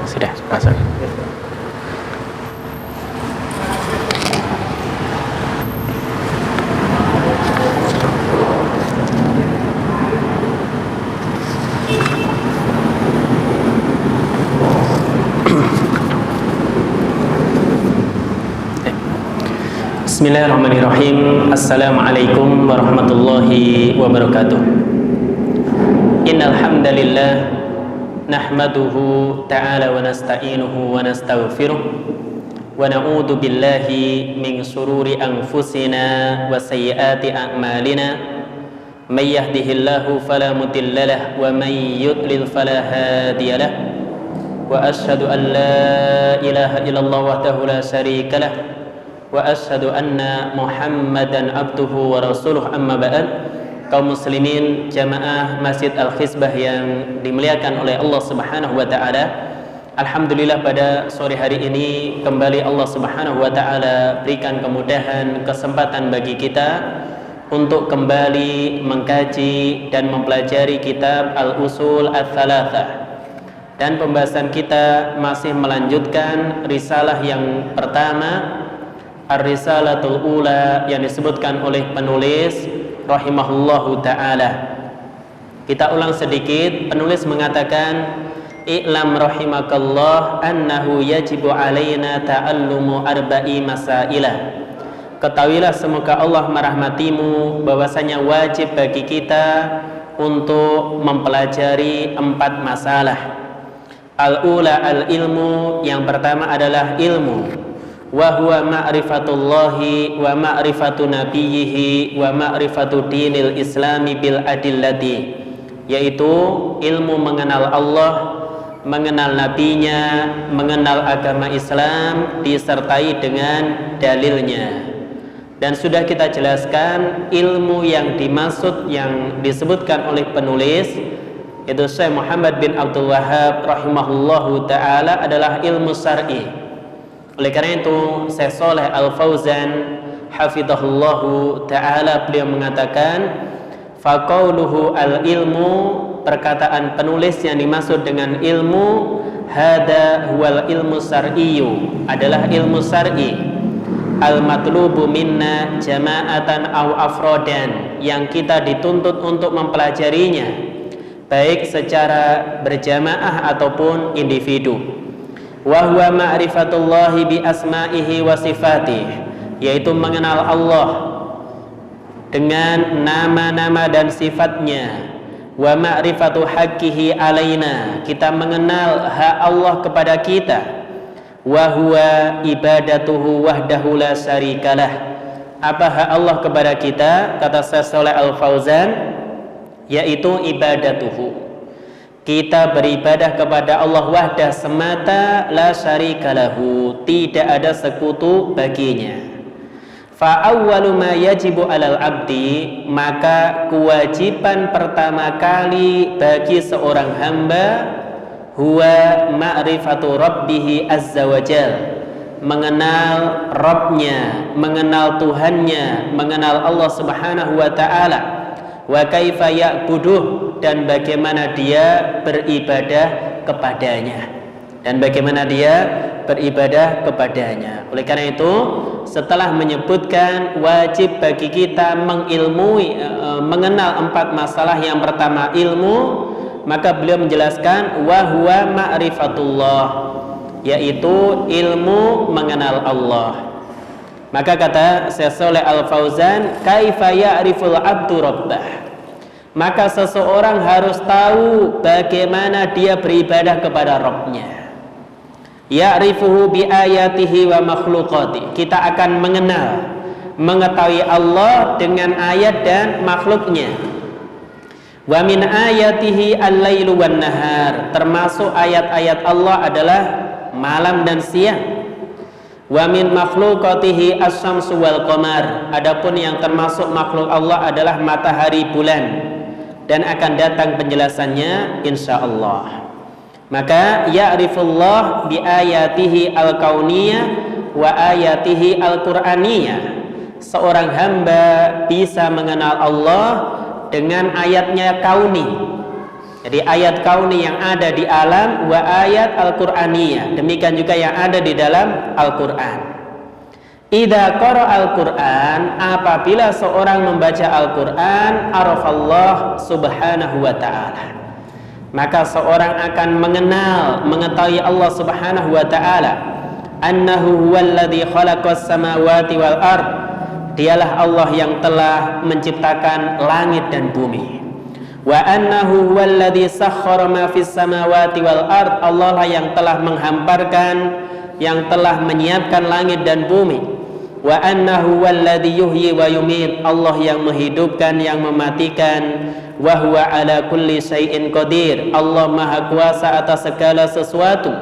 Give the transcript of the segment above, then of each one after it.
Sudah masuk. Bismillahirrahmanirrahim. Assalamualaikum warahmatullahi wabarakatuh. Innal hamdalillah nahmaduhu ta'ala wa nasta'inuhu wa nastaghfiruh wa na'udzu billahi min shururi anfusina wa sayyiati a'malina may yahdihillahu fala mudilla lahu wa may yudlil fala hadiya lahu wa asyhadu an la ilaha illallah wahdahu la syarika lahu wa asyhadu anna Muhammadan abduhu wa rasuluh. Amma ba'd. Kaum muslimin jamaah Masjid Al-Khizbah yang dimuliakan oleh Allah Subhanahu wa taala. Alhamdulillah pada sore hari ini kembali Allah Subhanahu wa taala berikan kemudahan, kesempatan bagi kita untuk kembali mengkaji dan mempelajari kitab Al-Usul Ats-Tsalatsah. Dan pembahasan kita masih melanjutkan risalah yang pertama, Ar-Risalatul Ula, yang disebutkan oleh penulis rahimahullahu ta'ala. Kita ulang sedikit. Penulis mengatakan, i'lam rahimakallah annahu yajibu alaina ta'allumu arba'i masailah. Ketahuilah semoga Allah merahmatimu bahwasanya wajib bagi kita untuk mempelajari 4 masalah. Al-ula al-ilmu, yang pertama adalah ilmu. Wa huwa ma'rifatullahi wa ma'rifatu nabiyhi wa ma'rifatu dinil islami bil adillati, yaitu ilmu mengenal Allah, mengenal nabinya, mengenal agama Islam disertai dengan dalilnya. Dan sudah kita jelaskan ilmu yang dimaksud yang disebutkan oleh penulis itu Syekh Muhammad bin Abdul Wahhab rahimahullahu ta'ala adalah ilmu syar'i. Oleh karena itu Syekh Shalih Al-Fauzan hafizahullahu ta'ala beliau mengatakan, faqauluhu al-ilmu, perkataan penulis yang dimaksud dengan ilmu, hada huwal ilmu syar'iyyu, adalah ilmu syar'i, al-matlubu minna jama'atan aw afrodan, yang kita dituntut untuk mempelajarinya baik secara berjamaah ataupun individu. Wa huwa ma'rifatullahi bi asma'ihi wa sifatihi, yaitu mengenal Allah dengan nama-nama dan sifatnya. Wa ma'rifatu haqqihi alaina, kita mengenal hak Allah kepada kita. Wa huwa ibadatuhu wahdahu la syarikalah, apa hak Allah kepada kita? Kata Syekh Shalih Al-Fauzan, yaitu ibadatuhu, kita beribadah kepada Allah wahdah semata, la syarikalahu, tidak ada sekutu baginya. Fa awwalu ma yajibu 'alal 'abdi, maka kewajiban pertama kali bagi seorang hamba huwa ma'rifatu rabbih azza wajal, mengenal Rabbnya, mengenal Tuhannya, mengenal Allah Subhanahu wa ta'ala. Wa kaifa ya'buduh, dan bagaimana dia beribadah kepadanya, dan bagaimana dia beribadah kepadanya. Oleh karena itu, setelah menyebutkan wajib bagi kita mengilmui, mengenal 4 masalah, yang pertama ilmu, maka beliau menjelaskan wa huwa ma'rifatullah, yaitu ilmu mengenal Allah. Maka kata Syekh Shalih Al-Fauzan, kaifa ya'riful 'abdu rabbah, maka seseorang harus tahu bagaimana dia beribadah kepada Rabbnya. Ya'rifuhu bi ayatihi wa makhluqati, kita akan mengenal, mengetahui Allah dengan ayat dan makhluknya. Wa min ayatihi al-lailu wan nahar, termasuk ayat-ayat Allah adalah malam dan siang. Wa min makhluqatihi asy-syamsu wal qamar, adapun yang termasuk makhluk Allah adalah matahari, bulan, dan akan datang penjelasannya insyaallah. Maka ya'rifullah bi ayatihi al-kauniyah wa ayatihi al-qur'aniyah. Seorang hamba bisa mengenal Allah dengan ayatnya kauni. Jadi ayat kauni yang ada di alam, wa ayat al-qur'aniyah, demikian juga yang ada di dalam Al-Qur'an. Idza qara al-Qur'an, apabila seorang membaca Al-Qur'an, arafallah subhanahu wa ta'ala, maka seorang akan mengetahui Allah subhanahu wa ta'ala, annahu huwallazi khalaqas samawati wal ard, dialah Allah yang telah menciptakan langit dan bumi. Wa annahu huwallazi sakhkhara ma fis samawati wal ard, Allah lah yang telah menghamparkan, yang telah menyiapkan langit dan bumi. Wa annahu huwallazi yuhyi wa yumit, Allah yang menghidupkan, yang mematikan. Wa huwa ala kulli syai'in qadir, Allah maha kuasa atas segala sesuatu.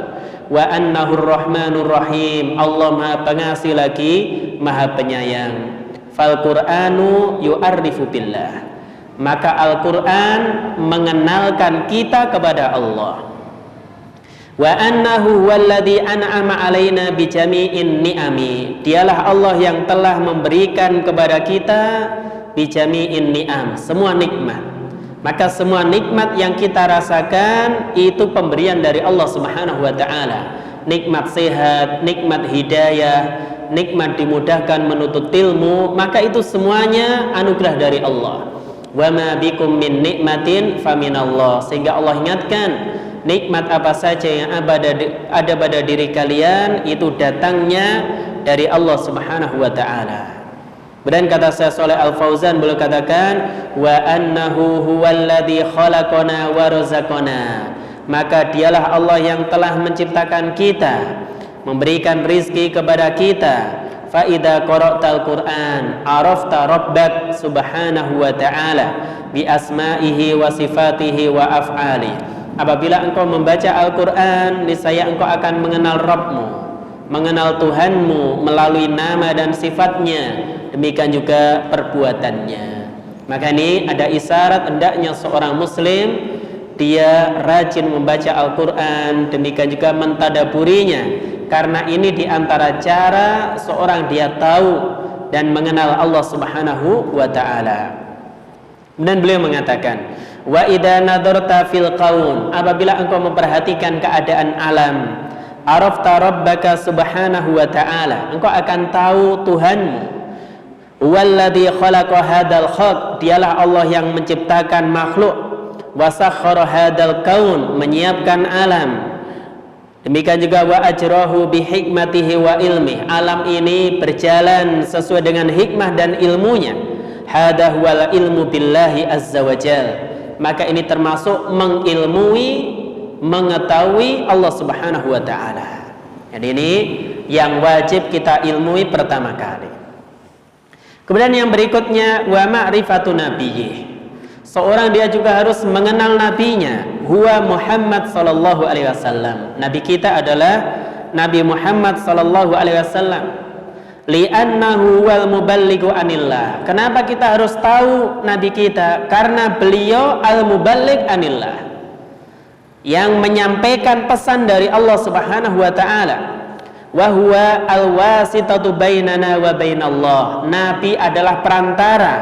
Wa annahu ar-rahmanur rahim, Allah maha pengasih lagi maha penyayang. Fal Qur'anu yu'arrifu billah, maka Al-Qur'an mengenalkan kita kepada Allah. Wa annahu huwallazi an'ama 'alaina bi jami'in ni'ami, dialah Allah yang telah memberikan kepada kita bi jami'in ni'am, semua nikmat. Maka semua nikmat yang kita rasakan itu pemberian dari Allah Subhanahu wa taala. Nikmat sehat, nikmat hidayah, nikmat dimudahkan menuntut ilmu, maka itu semuanya anugerah dari Allah. Wa ma bikum min nikmatin faminallah, sehingga Allah ingatkan nikmat apa saja yang ada pada diri kalian itu datangnya dari Allah Subhanahu wa taala. Dan kata Syekh Shalih Al Fauzan, beliau katakan wa annahu huwallazi khalaqana wa razaqana, maka dialah Allah yang telah menciptakan kita, memberikan rizki kepada kita. Fa idza qara'tal Qur'an arafta rabbak subhanahu wa ta'ala bi asma'ihi wa sifatihi wa af'ali. Apabila engkau membaca Al-Qur'an, niscaya engkau akan mengenal Rabbmu, mengenal Tuhanmu melalui nama dan sifatnya, demikian juga perbuatannya. Maka ini ada isyarat hendaknya seorang muslim dia rajin membaca Al-Quran, demikian juga mentadaburinya, karena ini diantara cara seorang dia tahu dan mengenal Allah Subhanahu wa ta'ala. Dan beliau mengatakan, wa idza nadarta fil qaun, apabila engkau memperhatikan keadaan alam, arafta rabbaka subhanahu wa ta'ala, engkau akan tahu Tuhanmu. Walladzi khalaqa hadzal khalq, dialah Allah yang menciptakan makhluk. Wa sakhkhara hadzal kaun, menyiapkan alam. Demikian juga wa ajrahu bi hikmatihi wa ilmi, alam ini berjalan sesuai dengan hikmah dan ilmunya. Hadha huwal ilmu billahi azza wa jal, maka ini termasuk mengilmui, mengetahui Allah Subhanahu wa ta'ala. Jadi ini yang wajib kita ilmui pertama kali. Kemudian yang berikutnya wa ma'rifatu nabiyyi, seorang dia juga harus mengenal nabinya. Huwa Muhammad sallallahu alaihi wasallam, nabi kita adalah Nabi Muhammad sallallahu alaihi wasallam. Li'annahu wal muballighu anillah, kenapa kita harus tahu nabi kita? Karena beliau al-muballigh anillah, yang menyampaikan pesan dari Allah Subhanahu wa ta'ala. Wa huwa al-wasitatu bainana wa bainallah, nabi adalah perantara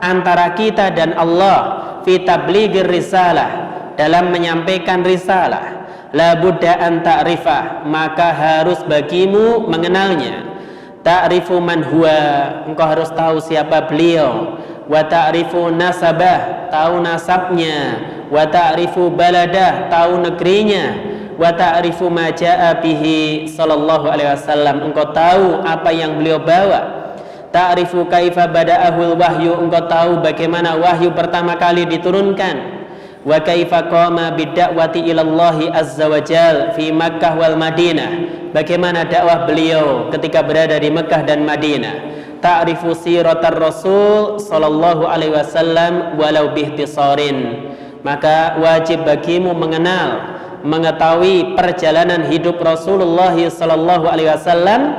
antara kita dan Allah. Fi tablighir risalah, dalam menyampaikan risalah. La budda an ta'rifah, maka harus bagimu mengenalnya. Ta'rifu man huwa, engkau harus tahu siapa beliau. Wa ta'rifu nasabah, tahu nasabnya. Wa ta'rifu baladah, tahu negerinya. Wa ta'rifu ma ja'a bihi sallallahu alaihi wasallam, engkau tahu apa yang beliau bawa. Ta'rifu kaifa bada'ahul wahyu, engkau tahu bagaimana wahyu pertama kali diturunkan. Wa kaifa qama bid-da'wati ilallahi azza wa jal fi Makkah wal Madinah, bagaimana dakwah beliau ketika berada di Mekah dan Madinah. Ta'rifu siratar rasul sallallahu alaihi wasallam walau bihtisarin, maka wajib bagimu mengenal, mengetahui perjalanan hidup Rasulullah sallallahu alaihi wasallam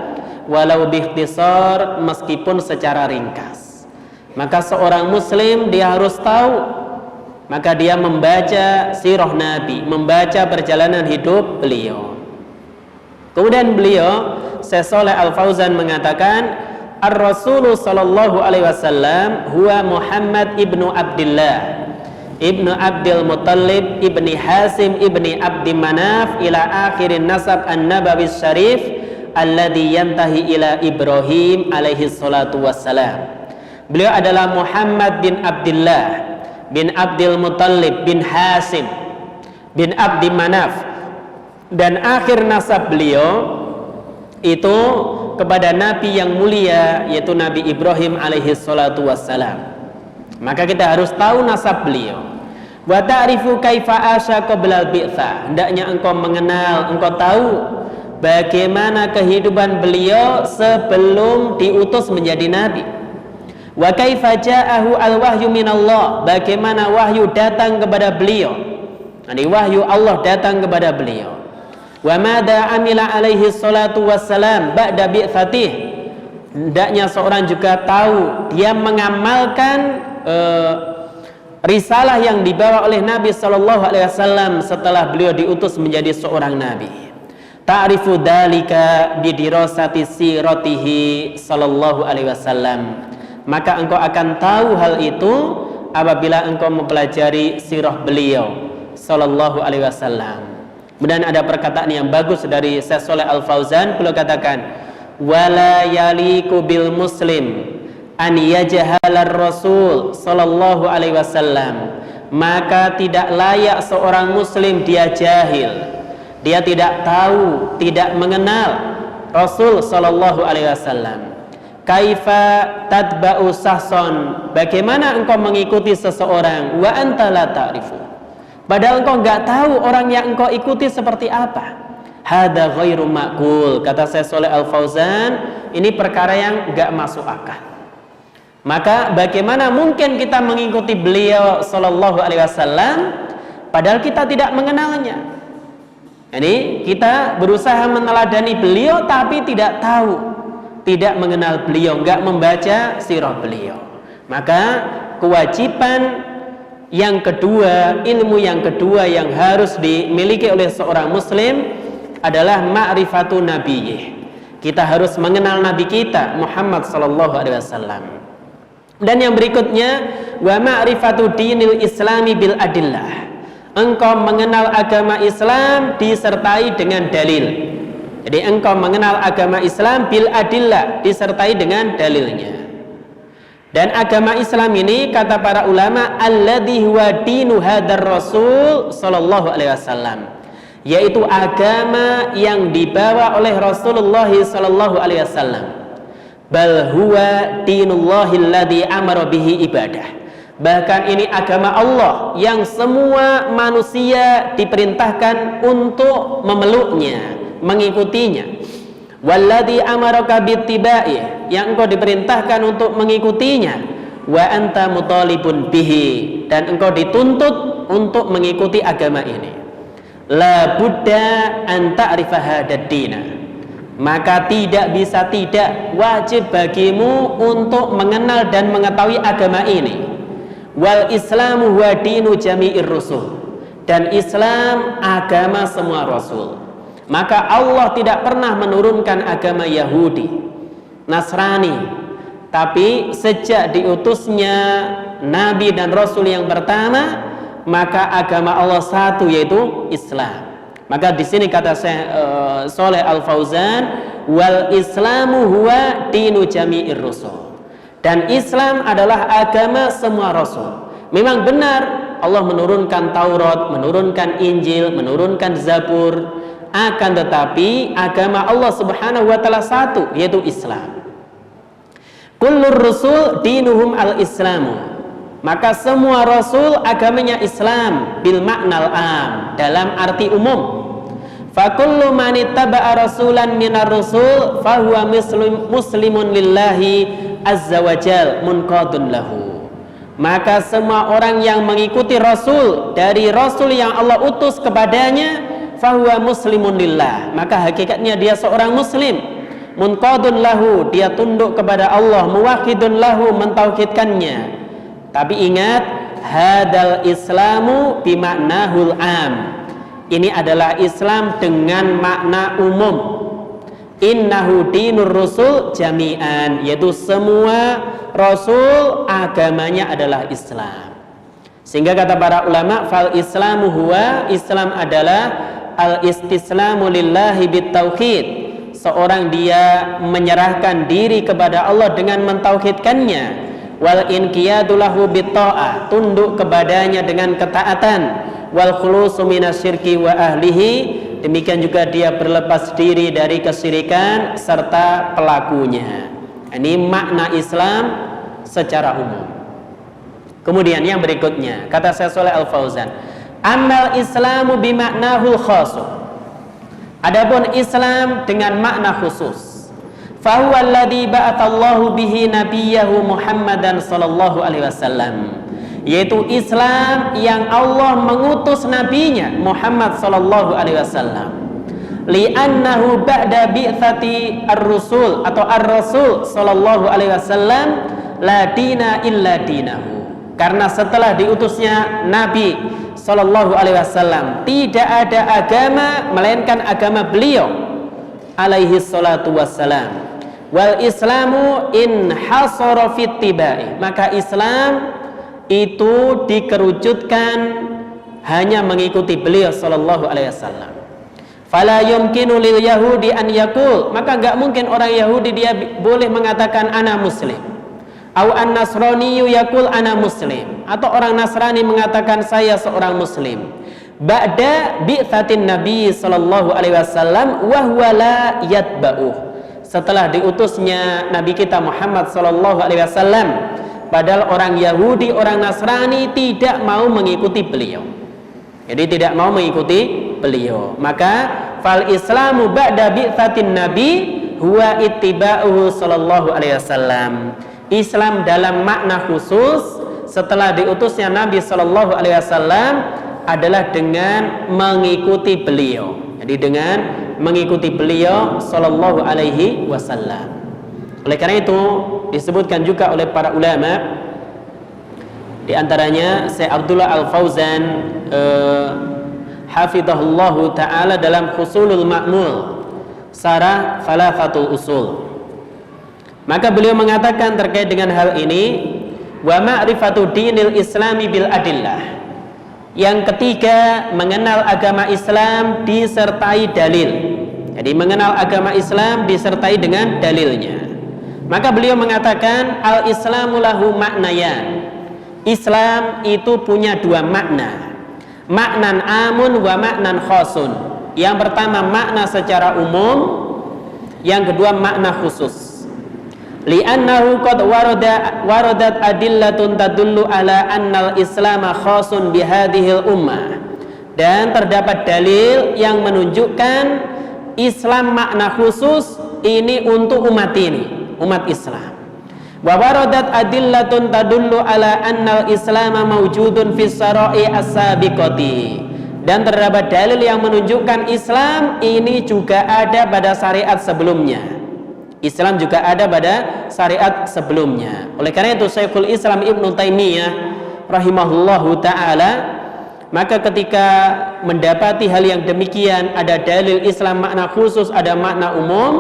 walau biikhtisar, meskipun secara ringkas. Maka seorang muslim dia harus tahu, maka dia membaca sirah Nabi, membaca perjalanan hidup beliau. Kemudian beliau, Syekh Shalih Al Fauzan mengatakan, Ar-Rasul sallallahu alaihi wasallam huwa Muhammad ibnu Abdullah ibnu Abdul Muttalib ibni Hasim ibni Abdi Manaf ila akhirin nasab an-nabawi syarif alladhi yantahi ila Ibrahim alaihi salatu wassalam. Beliau adalah Muhammad bin Abdullah bin Abdul Muttalib bin Hasim bin Abdi Manaf, dan akhir nasab beliau itu kepada Nabi yang mulia, yaitu Nabi Ibrahim alaihi salatu wassalam. Maka kita harus tahu nasab beliau. Wa ta'rifu kaifa asya qabla al-bi'tsah. Hendaknya engkau mengenal, engkau tahu bagaimana kehidupan beliau sebelum diutus menjadi nabi. Wa kaifa ja'ahu al-wahyu minallah. Bagaimana wahyu datang kepada beliau. Ini wahyu Allah datang kepada beliau. Wa madza amila alaihi salatu wassalam ba'da bi'tsatih. Hendaknya seorang juga tahu dia mengamalkan risalah yang dibawa oleh Nabi sallallahu alaihi wasallam setelah beliau diutus menjadi seorang nabi. Ta'rifu dzalika bi dirasati siratihi sallallahu alaihi wasallam. Maka engkau akan tahu hal itu apabila engkau mempelajari sirah beliau sallallahu alaihi wasallam. Kemudian ada perkataan yang bagus dari Syekh Shalih Al Fauzan, beliau katakan, wala yaliku bil muslim an yajhalar rasul sallallahu alaihi wasallam. Maka tidak layak seorang muslim dia jahil, dia tidak tahu, tidak mengenal Rasul sallallahu alaihi wasallam. Kaifa tadba'u sahson, bagaimana engkau mengikuti seseorang wa anta la ta'rifu, padahal engkau enggak tahu orang yang engkau ikuti seperti apa. Hada ghairu ma'qul, kata Syekh Shalih Al Fauzan, ini perkara yang enggak masuk akal. Maka bagaimana mungkin kita mengikuti beliau sallallahu alaihi wasallam padahal kita tidak mengenalnya? Jadi kita berusaha meneladani beliau tapi tidak tahu, tidak mengenal beliau, enggak membaca sirah beliau. Maka kewajiban yang kedua, ilmu yang kedua yang harus dimiliki oleh seorang muslim adalah ma'rifatu nabiyyih. Kita harus mengenal nabi kita Muhammad sallallahu alaihi wasallam. Dan yang berikutnya, wa ma'rifatu dinil islami bil adillah. Engkau mengenal agama Islam disertai dengan dalil. Jadi engkau mengenal agama Islam bil adillah, disertai dengan dalilnya. Dan agama Islam ini kata para ulama alladzi huwa dinu hadar rasul sallallahu alaihi wasallam, yaitu agama yang dibawa oleh Rasulullah sallallahu alaihi wasallam. Bal huwa dinullahi alladzi amara bihi ibadah. Bahkan ini agama Allah yang semua manusia diperintahkan untuk memeluknya, mengikutinya. Walladzi amaraka bittiba'i, yang engkau diperintahkan untuk mengikutinya. Wa anta mutalibun bihi, dan engkau dituntut untuk mengikuti agama ini. La budda an ta'rifa hadad dina, maka tidak bisa tidak, wajib bagimu untuk mengenal dan mengetahui agama ini. Wal islamu huwa dinu jami'ir rusul, dan Islam agama semua rasul. Maka Allah tidak pernah menurunkan agama Yahudi, Nasrani, tapi sejak diutusnya Nabi dan Rasul yang pertama, maka agama Allah satu, yaitu Islam. Maka di sini kata Shalih Al Fauzan, wal islamu huwa dinu jami'ir rusul, dan Islam adalah agama semua Rasul. Memang benar Allah menurunkan Taurat, menurunkan Injil, menurunkan Zabur, akan tetapi agama Allah subhanahu wa ta'ala satu, yaitu Islam. Kullur rusul dinuhum al-islamu, maka semua Rasul agamanya Islam bil ma'nal am, dalam arti umum. Fakullu man ittaba'a rasulan minar rusul fahuwa muslimun lillahi azza wa jal munqadun lahu. Maka semua orang yang mengikuti Rasul dari Rasul yang Allah utus kepadanya, fahuwa muslimun lillah, maka hakikatnya dia seorang muslim. Munqadun lahu, dia tunduk kepada Allah. Muwahhidun lahu, mentauhidkannya. Tapi ingat, hadal islamu bimaknahul am, ini adalah Islam dengan makna umum. Innahu dinur rusul jami'an, yaitu semua Rasul agamanya adalah Islam. Sehingga kata para ulama, fal islamu huwa, Islam adalah al istislamu lillahi bitauhid, seorang dia menyerahkan diri kepada Allah dengan mentauhidkannya. Wal inqiyadu lahu bitta'ah, tunduk kepadanya dengan ketaatan. Wal khulusu minasyirki wa ahlihi, demikian juga dia berlepas diri dari kesyirikan serta pelakunya. Ini makna Islam secara umum. Kemudian yang berikutnya, kata Syekh Shalih Al Fauzan, amal Islamu bimaknahul khasu, adapun Islam dengan makna khusus, fahuwa alladhi ba'atallahu bihi nabiyahu Muhammadan sallallahu alaihi wasallam, yaitu Islam yang Allah mengutus nabinya Muhammad sallallahu alaihi wasallam. Li'annahu ba'da bi'tsati ar-rusul atau ar-rasul sallallahu alaihi wasallam la dina illa dinahu, karena setelah diutusnya Nabi sallallahu alaihi wasallam tidak ada agama melainkan agama beliau alaihi salatu wassalam. Wal islamu in hasara fit tibai, maka Islam itu dikerucutkan hanya mengikuti beliau sallallahu alaihi wasallam. Fala yumkinu lil yahudi an yaqul, maka enggak mungkin orang Yahudi dia boleh mengatakan ana muslim. Au an nasrani yaqul ana muslim, atau orang Nasrani mengatakan saya seorang muslim. Ba'da bi'tsatin nabi sallallahu alaihi wasallam wa huwa la yatba'uh, setelah diutusnya nabi kita Muhammad sallallahu alaihi wasallam, padahal orang Yahudi, orang Nasrani tidak mau mengikuti beliau. Jadi tidak mau mengikuti beliau. Maka fal islamu ba'da bi'tsatin nabi huwa ittiba'uhu sallallahu alaihi wasallam. Islam dalam makna khusus setelah diutusnya Nabi sallallahu alaihi wasallam adalah dengan mengikuti beliau. Jadi dengan mengikuti beliau sallallahu alaihi wasallam. Oleh karena itu disebutkan juga oleh para ulama, di antaranya Syekh Abdullah Al Fauzan hafizahullahu taala dalam Husulul Ma'mul Sarah Thalathatul Usul. Maka beliau mengatakan terkait dengan hal ini, wa ma'rifatu dinil islami bil adillah. Yang ketiga, mengenal agama Islam disertai dalil. Jadi mengenal agama Islam disertai dengan dalilnya. Maka beliau mengatakan al-islamu lahu maknayan. Islam itu punya dua makna, maknan amun wa maknan khosun. Yang pertama makna secara umum, yang kedua makna khusus. Li'annahu qad waradat adillatun tadullu ala annal islama khosun bihadihil ummah, dan terdapat dalil yang menunjukkan Islam makna khusus ini untuk umat ini, umat Islam. Wa waradat adillatun tadullu ala annal islama mawjudun fis sara'i as-sabiqati, dan terdapat dalil yang menunjukkan Islam ini juga ada pada syariat sebelumnya. Islam juga ada pada syariat sebelumnya. Oleh karena itu Syekhul Islam Ibnu Taimiyah rahimahullahu taala, maka ketika mendapati hal yang demikian, ada dalil Islam makna khusus, ada makna umum,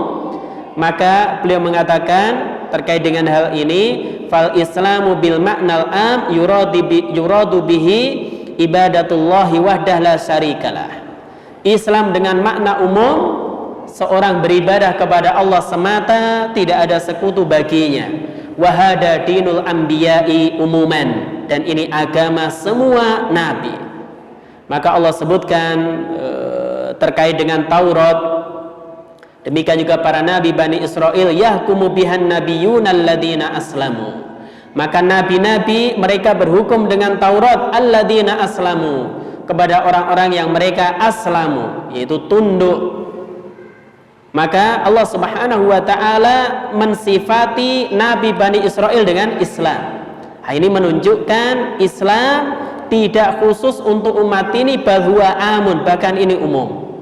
maka beliau mengatakan terkait dengan hal ini, fal islamu bil maknal am yuradu bihi ibadatullahi wahdah la syarikalah. Islam dengan makna umum, seorang beribadah kepada Allah semata, tidak ada sekutu baginya. Wahada dinul anbiya'i umuman, dan ini agama semua nabi. Maka Allah sebutkan terkait dengan Taurat, demikian juga para nabi Bani Israel, yahkumu bihan nabiyuna alladina aslamu. Maka nabi-nabi mereka berhukum dengan Taurat, alladina aslamu, kepada orang-orang yang mereka aslamu, yaitu tunduk. Maka Allah Subhanahu wa taala mensifati nabi Bani Israel dengan Islam. Ini menunjukkan Islam tidak khusus untuk umat ini, bahwa amun, bahkan ini umum.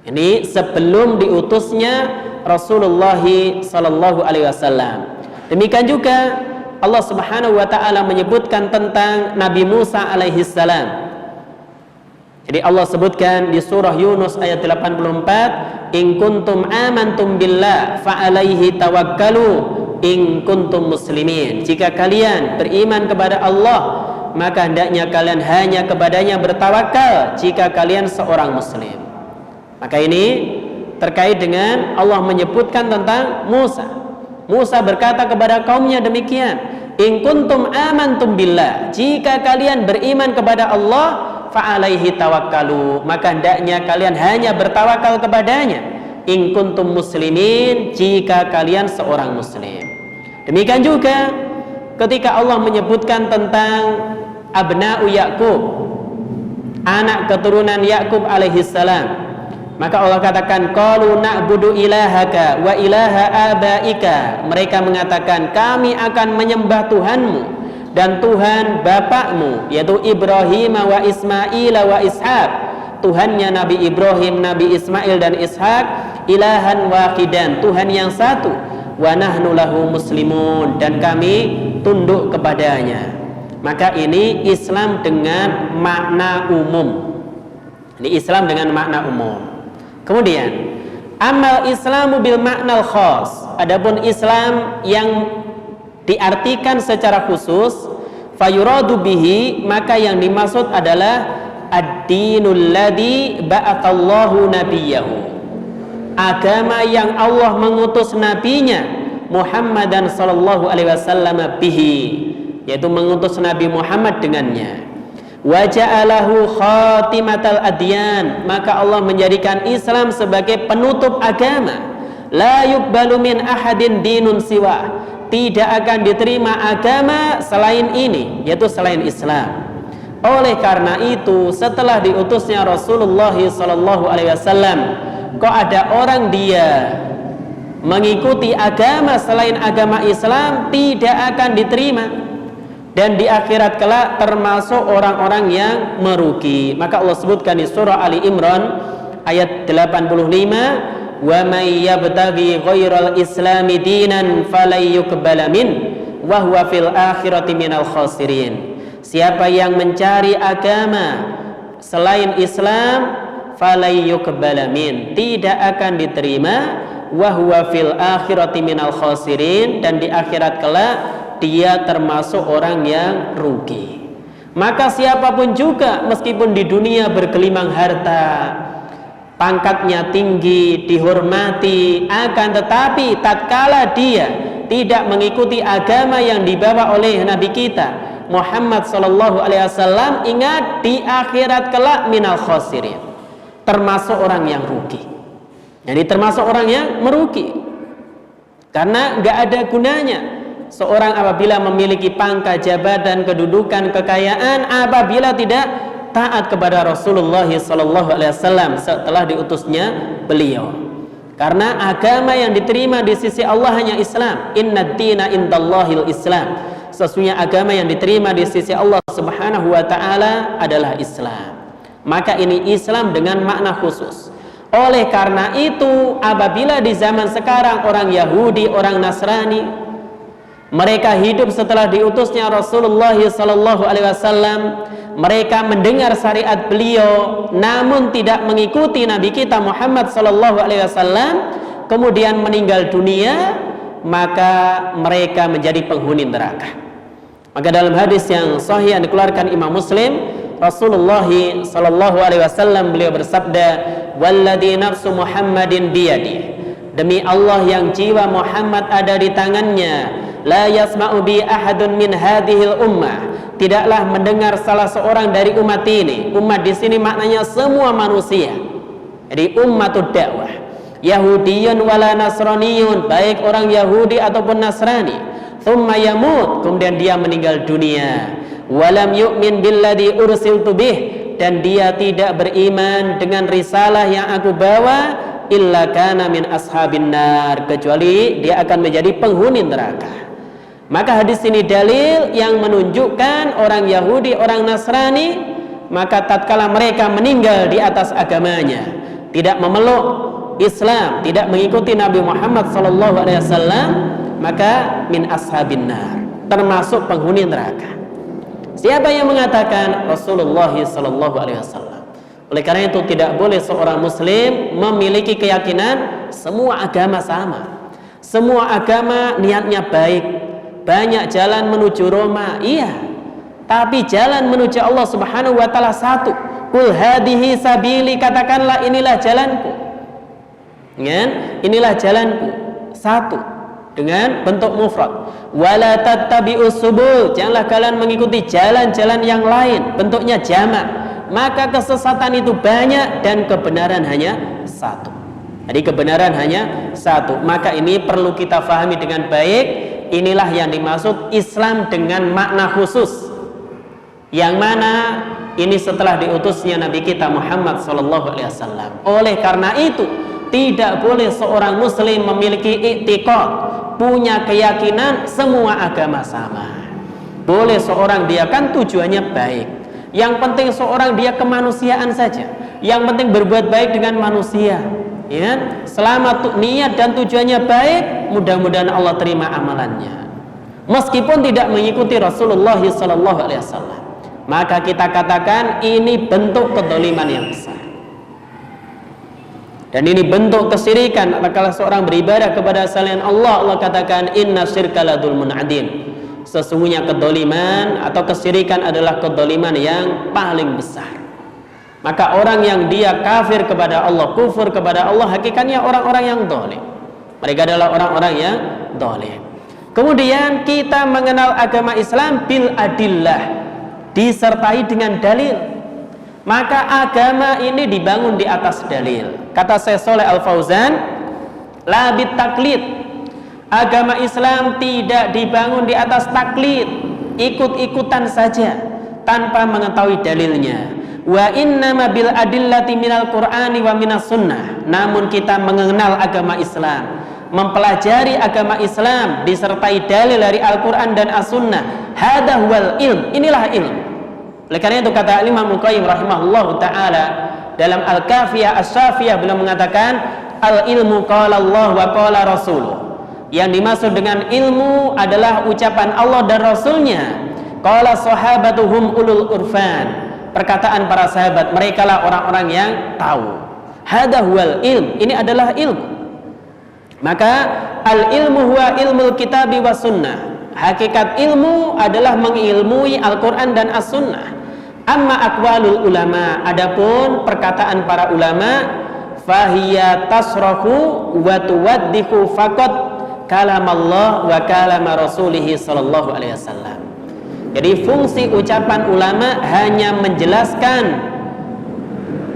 Ini sebelum diutusnya Rasulullah sallallahu alaihi wasallam. Demikian juga Allah Subhanahu wa taala menyebutkan tentang Nabi Musa alaihi salam. Jadi Allah sebutkan di surah Yunus ayat 84, in kuntum amantum billah fa alaihi tawakkalu in kuntum muslimin. Jika kalian beriman kepada Allah, maka hendaknya kalian hanya kepadanya bertawakal jika kalian seorang muslim. Maka ini terkait dengan Allah menyebutkan tentang Musa. Musa berkata kepada kaumnya demikian, in kuntum amantum billah, jika kalian beriman kepada Allah, fa alaihi tawakkalu, maka hendaknya kalian hanya bertawakal kepadanya. In kuntum muslimin, jika kalian seorang muslim. Demikian juga ketika Allah menyebutkan tentang abna'u Ya'qub, anak keturunan Ya'qub alaihi salam, maka Allah katakan qalu na'budu ilahaka wa ilaha abaika, mereka mengatakan kami akan menyembah Tuhanmu dan Tuhan bapakmu, yaitu Ibrahim wa Ismail wa Ishaq, Tuhannya Nabi Ibrahim, Nabi Ismail dan Ishaq, ilahan wahidan, Tuhan yang satu, wa nahnu lahu muslimun, dan kami tunduk kepadanya. Maka ini Islam dengan makna umum. Ini Islam dengan makna umum. Kemudian amal Islamu bil makna khas, adapun Islam yang diartikan secara khusus, fayuradu bihi, maka yang dimaksud adalah ad-dinul ladzi ba'atsallahu nabiyahu, agama yang Allah mengutus nabinya Muhammadan sallallahu alaihi wasallam bihi, yaitu mengutus Nabi Muhammad dengannya. Wa ja'alahu khatimatal adyan, maka Allah menjadikan Islam sebagai penutup agama. La yuqbalu min ahadin dinun siwa, tidak akan diterima agama selain ini, yaitu selain Islam. Oleh karena itu, setelah diutusnya Rasulullah sallallahu alaihi wasallam, kok ada orang dia mengikuti agama selain agama Islam, tidak akan diterima, dan di akhirat kelak termasuk orang-orang yang merugi. Maka Allah sebutkan di surah Ali Imran ayat 85, wa may yabtaghi ghairal islami dinan falay yuqbala min wa huwa fil akhirati minal khasirin. Siapa yang mencari agama selain Islam, falay yuqbala min, tidak akan diterima, wa huwa fil akhirati minal khasirin, dan di akhirat kelak dia termasuk orang yang rugi. Maka siapapun juga, meskipun di dunia bergelimang harta, pangkatnya tinggi, dihormati, akan tetapi tatkala dia tidak mengikuti agama yang dibawa oleh Nabi kita Muhammad sallallahu alaihi wasallam, ingat di akhirat kelak minal khasirin, termasuk orang yang rugi. Jadi termasuk orang yang merugi, karena nggak ada gunanya seorang apabila memiliki pangkat, jabatan, kedudukan, kekayaan, apabila tidak taat kepada Rasulullah sallallahu alaihi wasallam setelah diutusnya beliau. Karena agama yang diterima di sisi Allah hanya Islam. Innad dina indallahil Islam. Sesungguhnya agama yang diterima di sisi Allah Subhanahu wa taala adalah Islam. Maka ini Islam dengan makna khusus. Oleh karena itu, apabila di zaman sekarang orang Yahudi, orang Nasrani, mereka hidup setelah diutusnya Rasulullah sallallahu alaihi wasallam, mereka mendengar syariat beliau namun tidak mengikuti Nabi kita Muhammad sallallahu alaihi wasallam, kemudian meninggal dunia, maka mereka menjadi penghuni neraka. Maka dalam hadis yang sahih yang dikeluarkan Imam Muslim, Rasulullah sallallahu alaihi wasallam beliau bersabda, walladzi nafsu Muhammadin biyadi, demi Allah yang jiwa Muhammad ada di tangannya, la yasma'u bi ahadun min hadhil ummah, tidaklah mendengar salah seorang dari umat ini. Umat di sini maknanya semua manusia. Jadi ummatud dakwah, Yahudiyun wala Nasraniyun, baik orang Yahudi ataupun Nasrani, thumma yamut, kemudian dia meninggal dunia, walam yu'min billadzi ursiltu bih, dan dia tidak beriman dengan risalah yang aku bawa, illa kana min ashabin nar, kecuali dia akan menjadi penghuni neraka. Maka hadis ini dalil yang menunjukkan orang Yahudi, orang Nasrani, maka tatkala mereka meninggal di atas agamanya, tidak memeluk Islam, tidak mengikuti Nabi Muhammad SAW, maka min ashabin nar, termasuk penghuni neraka. Siapa yang mengatakan? Rasulullah SAW. Oleh karena itu tidak boleh seorang muslim memiliki keyakinan semua agama sama, semua agama niatnya baik, banyak jalan menuju Roma, iya, tapi jalan menuju Allah Subhanahu wa taala satu. Qul hadhihi sabili, katakanlah inilah jalanku. Inilah jalanku, satu, dengan bentuk mufrad. Wala tattabi'us subul, janganlah kalian mengikuti jalan-jalan yang lain, bentuknya jamak. Maka kesesatan itu banyak dan kebenaran hanya satu. Jadi kebenaran hanya satu. Maka ini perlu kita fahami dengan baik. Inilah yang dimaksud Islam dengan makna khusus, yang mana ini setelah diutusnya Nabi kita Muhammad SAW. Oleh karena itu tidak boleh seorang muslim memiliki i'tiqad, punya keyakinan semua agama sama. Boleh seorang dia kan tujuannya baik, yang penting seorang dia kemanusiaan saja, yang penting berbuat baik dengan manusia, ya, selama niat dan tujuannya baik, mudah-mudahan Allah terima amalannya. Meskipun tidak mengikuti Rasulullah SAW, maka kita katakan ini bentuk kedzaliman yang besar. Dan ini bentuk kesyirikan. Kalau seorang beribadah kepada selain Allah, Allah katakan inna syirka la dzulmun adzim. Sesungguhnya kedzaliman atau kesyirikan adalah kedzaliman yang paling besar. Maka orang yang dia kafir kepada Allah, kufur kepada Allah, hakikatnya orang-orang yang zalim. Mereka adalah orang-orang yang zalim. Kemudian kita mengenal agama Islam bil adillah, disertai dengan dalil. Maka agama ini dibangun di atas dalil. Kata Syekh Shalih Al Fauzan, la bit taklid. Agama Islam tidak dibangun di atas taklid, ikut-ikutan saja tanpa mengetahui dalilnya. Wa innama bil adillati minal Qur'ani wa minas sunnah. Namun kita mengenal agama Islam, mempelajari agama Islam disertai dalil dari Al-Qur'an dan As-Sunnah. Hadza huwal ilm. Inilah ilmu. Oleh karena itu kata Imam Al-Qayyim rahimahullahu taala dalam Al-Kafiyah Asy-Syafiyah beliau mengatakan al-ilmu qala Allah wa qala Rasuluh. Yang dimaksud dengan ilmu adalah ucapan Allah dan Rasulnya. Qala sahabatuhum ulul urfan. Perkataan para sahabat, mereka lah orang-orang yang tahu. Hadza huwal ilm. Ini adalah ilmu. Maka al-ilmu huwa ilmul kitabi was sunnah. Hakikat ilmu adalah mengilmui Al-Quran dan As-Sunnah. Amma aqwalul ulama, adapun perkataan para ulama, fahiya tasrahu wa tuwaddihu faqat kalam Allah wa kalam Rasulih sallallahu alaihi wasallam. Jadi fungsi ucapan ulama hanya menjelaskan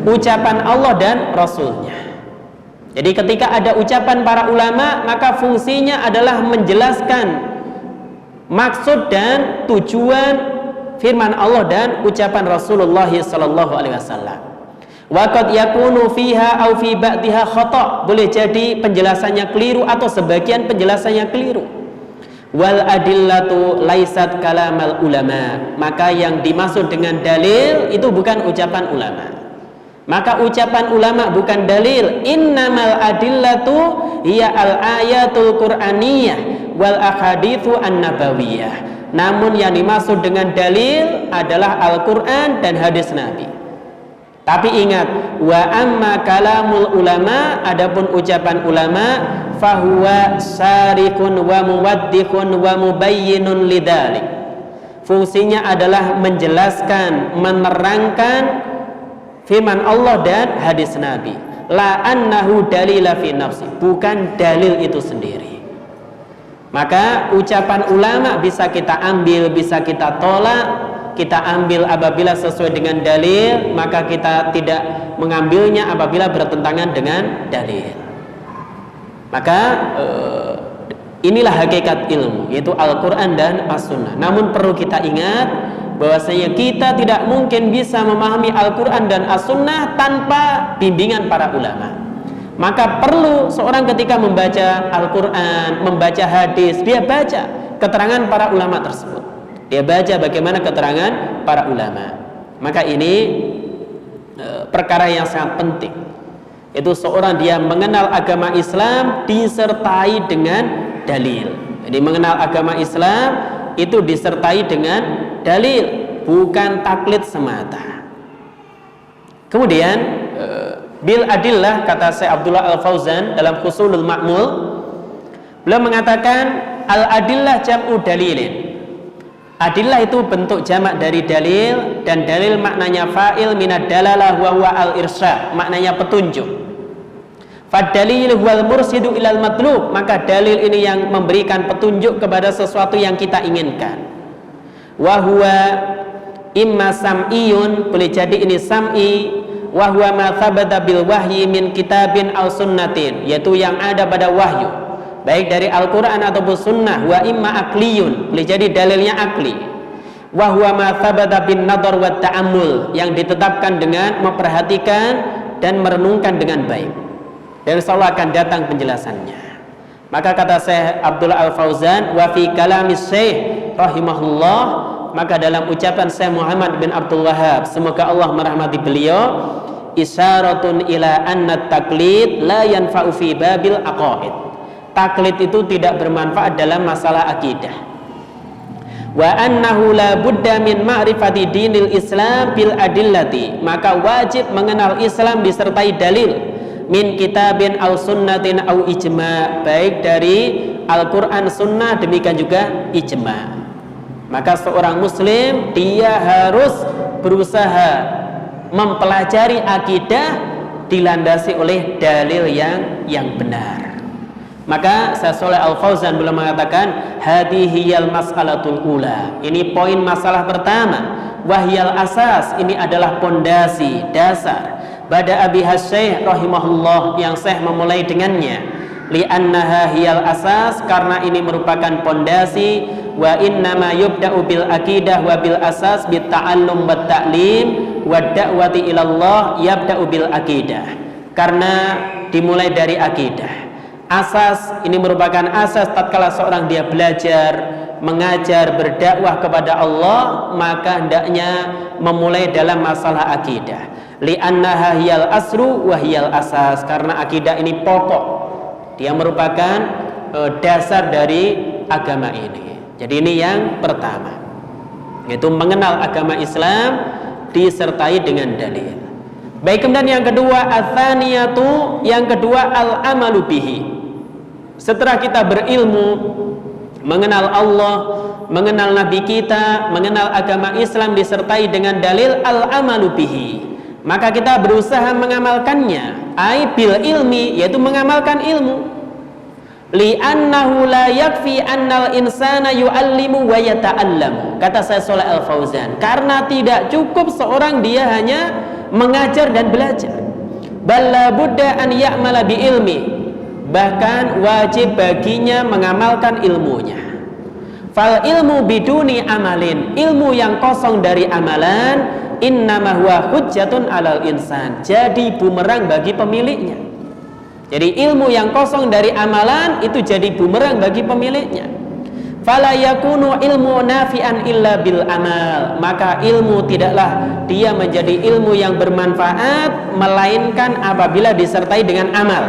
ucapan Allah dan Rasulnya. Jadi ketika ada ucapan para ulama, maka fungsinya adalah menjelaskan maksud dan tujuan firman Allah dan ucapan Rasulullah sallallahu alaihi wasallam. Wa qad yakunu fiha aw fi ba'dihha khata'. Boleh jadi penjelasannya keliru atau sebagian penjelasannya keliru. Wal adillatu laisat kalamal ulama. Maka yang dimaksud dengan dalil itu bukan ucapan ulama. Maka ucapan ulama bukan dalil. Innamal adillatu hiya al-ayatul qur'aniyah wal ahaditsu an-nabawiyah. Namun yang dimaksud dengan dalil adalah Al-Qur'an dan hadis Nabi. Tapi ingat, wa amma kalamul ulama, adapun ucapan ulama, fahuwa syarikun wa muwaddihun wa mubayyinun lidzalik. Fungsinya adalah menjelaskan, menerangkan firman Allah dan hadis Nabi. La annahu dalila fi nafsi, bukan dalil itu sendiri. Maka ucapan ulama bisa kita ambil, bisa kita tolak. Kita ambil apabila sesuai dengan dalil, maka kita tidak mengambilnya apabila bertentangan dengan dalil. Maka inilah hakikat ilmu, yaitu Al-Quran dan As-Sunnah. Namun perlu kita ingat bahwasanya kita tidak mungkin bisa memahami Al-Quran dan As-Sunnah tanpa bimbingan para ulama. Maka perlu seorang ketika membaca Al-Quran, membaca hadis, dia baca keterangan para ulama tersebut. Dia baca bagaimana keterangan para ulama. Maka ini perkara yang sangat penting. Itu seorang dia mengenal agama Islam disertai dengan dalil. Jadi mengenal agama Islam itu disertai dengan dalil, bukan taklid semata. Kemudian bil adillah, kata Syekh Abdullah Al-Fauzan dalam Husulul Ma'mul, beliau mengatakan al adillah jam'u dalilin. Adillah itu bentuk jamak dari dalil, dan dalil maknanya fa'il minad dalalah wa huwa al-irsyad, maknanya petunjuk. Fad-dalil huwal mursidu ilal matlub, maka dalil ini yang memberikan petunjuk kepada sesuatu yang kita inginkan. Wa huwa imma sam'iyun, boleh jadi ini sam'i, wa huwa ma thabata bil wahyi min kitabin aw sunnatin, yaitu yang ada pada wahyu, baik dari Al-Quran ataupun sunnah. Wa imma akliyun, boleh jadi dalilnya akli. Wa huwa ma thabata bin nadhar wa ta'ammul, yang ditetapkan dengan memperhatikan dan merenungkan dengan baik. Dan insyaallah akan datang penjelasannya. Maka kata Syekh Abdullah Al-Fauzan, wa fi kalamis Syekh rahimahullah, maka dalam ucapan Syekh Muhammad bin Abdul Wahhab, semoga Allah merahmati beliau, isyaratun ila anna taklid la yanfa'u fi babil aqaid. Taklid itu tidak bermanfaat dalam masalah akidah. Wa annahu la budda min ma'rifati dinil Islam bil adillati, maka wajib mengenal Islam disertai dalil, min kitabin aw sunnatin aw ijma', baik dari Al-Quran, sunnah, demikian juga ijma'. Maka seorang muslim dia harus berusaha mempelajari akidah dilandasi oleh dalil yang benar. Maka Syekh Shalih Al-Fauzan belum mengatakan hadhiyal mas'alatul ula, ini poin masalah pertama. Wahyal asas, ini adalah pondasi dasar. Bada Abi Hasyekh rahimahullah, yang Syekh memulai dengannya, li'annaha hiyal asas, karena ini merupakan pondasi. Wa innama yubda'u bil aqidah wa bil asas bit ta'allum wat ta'lim wa da'wati ilallah yabda'u bil aqidah, karena dimulai dari akidah. Asas ini merupakan asas tatkala seorang dia belajar, mengajar, berdakwah kepada Allah, maka hendaknya memulai dalam masalah akidah. Li'annaha hiyal asru wa hiyal asas, karena akidah ini pokok, dia merupakan dasar dari agama ini. Jadi ini yang pertama, yaitu mengenal agama Islam disertai dengan dalil. Baik, kemudian yang kedua, atsaniyatu, yang kedua al-amalu bihi. Setelah kita berilmu, mengenal Allah, mengenal Nabi kita, mengenal agama Islam disertai dengan dalil, al-amalu bihi, maka kita berusaha mengamalkannya, ai bil ilmi, yaitu mengamalkan ilmu. Li'annahu la yakfi annal insana yu'allimu wa yata'allamu, kata Syekh Shalih Al-Fauzan, karena tidak cukup seorang dia hanya mengajar dan belajar. Balla budda an ya'mala bi ilmi, bahkan wajib baginya mengamalkan ilmunya. Fal ilmu biduni amalin, ilmu yang kosong dari amalan, innama huwa hujjatun alal insan, jadi bumerang bagi pemiliknya. Jadi ilmu yang kosong dari amalan itu jadi bumerang bagi pemiliknya. Fala yakunu ilmu nafi'an illa bil amal, maka ilmu tidaklah dia menjadi ilmu yang bermanfaat melainkan apabila disertai dengan amal.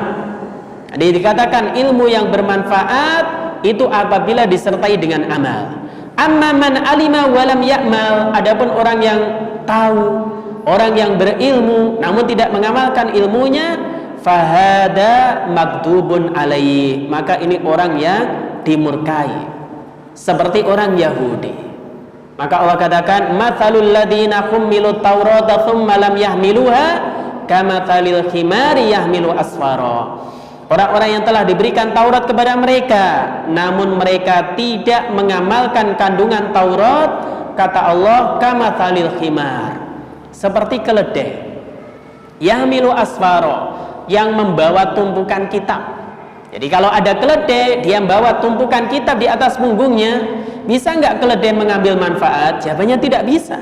Jadi dikatakan ilmu yang bermanfaat itu apabila disertai dengan amal. Amma man alima walam ya'mal, adapun orang yang tahu, orang yang berilmu namun tidak mengamalkan ilmunya, fahada magdubun alaihi, maka ini orang yang dimurkai, seperti orang Yahudi. Maka Allah katakan, mathalul ladina hummilut taurata thumma lam yahmiluha kamathalil khimari yahmilu asfara. Orang-orang yang telah diberikan Taurat kepada mereka namun mereka tidak mengamalkan kandungan Taurat, kata Allah, kamathalil khimar, seperti keledai, yahmilu asfara, yang membawa tumpukan kitab. Jadi kalau ada keledai, dia membawa tumpukan kitab di atas punggungnya, bisa nggak keledai mengambil manfaat? Jawabannya tidak bisa.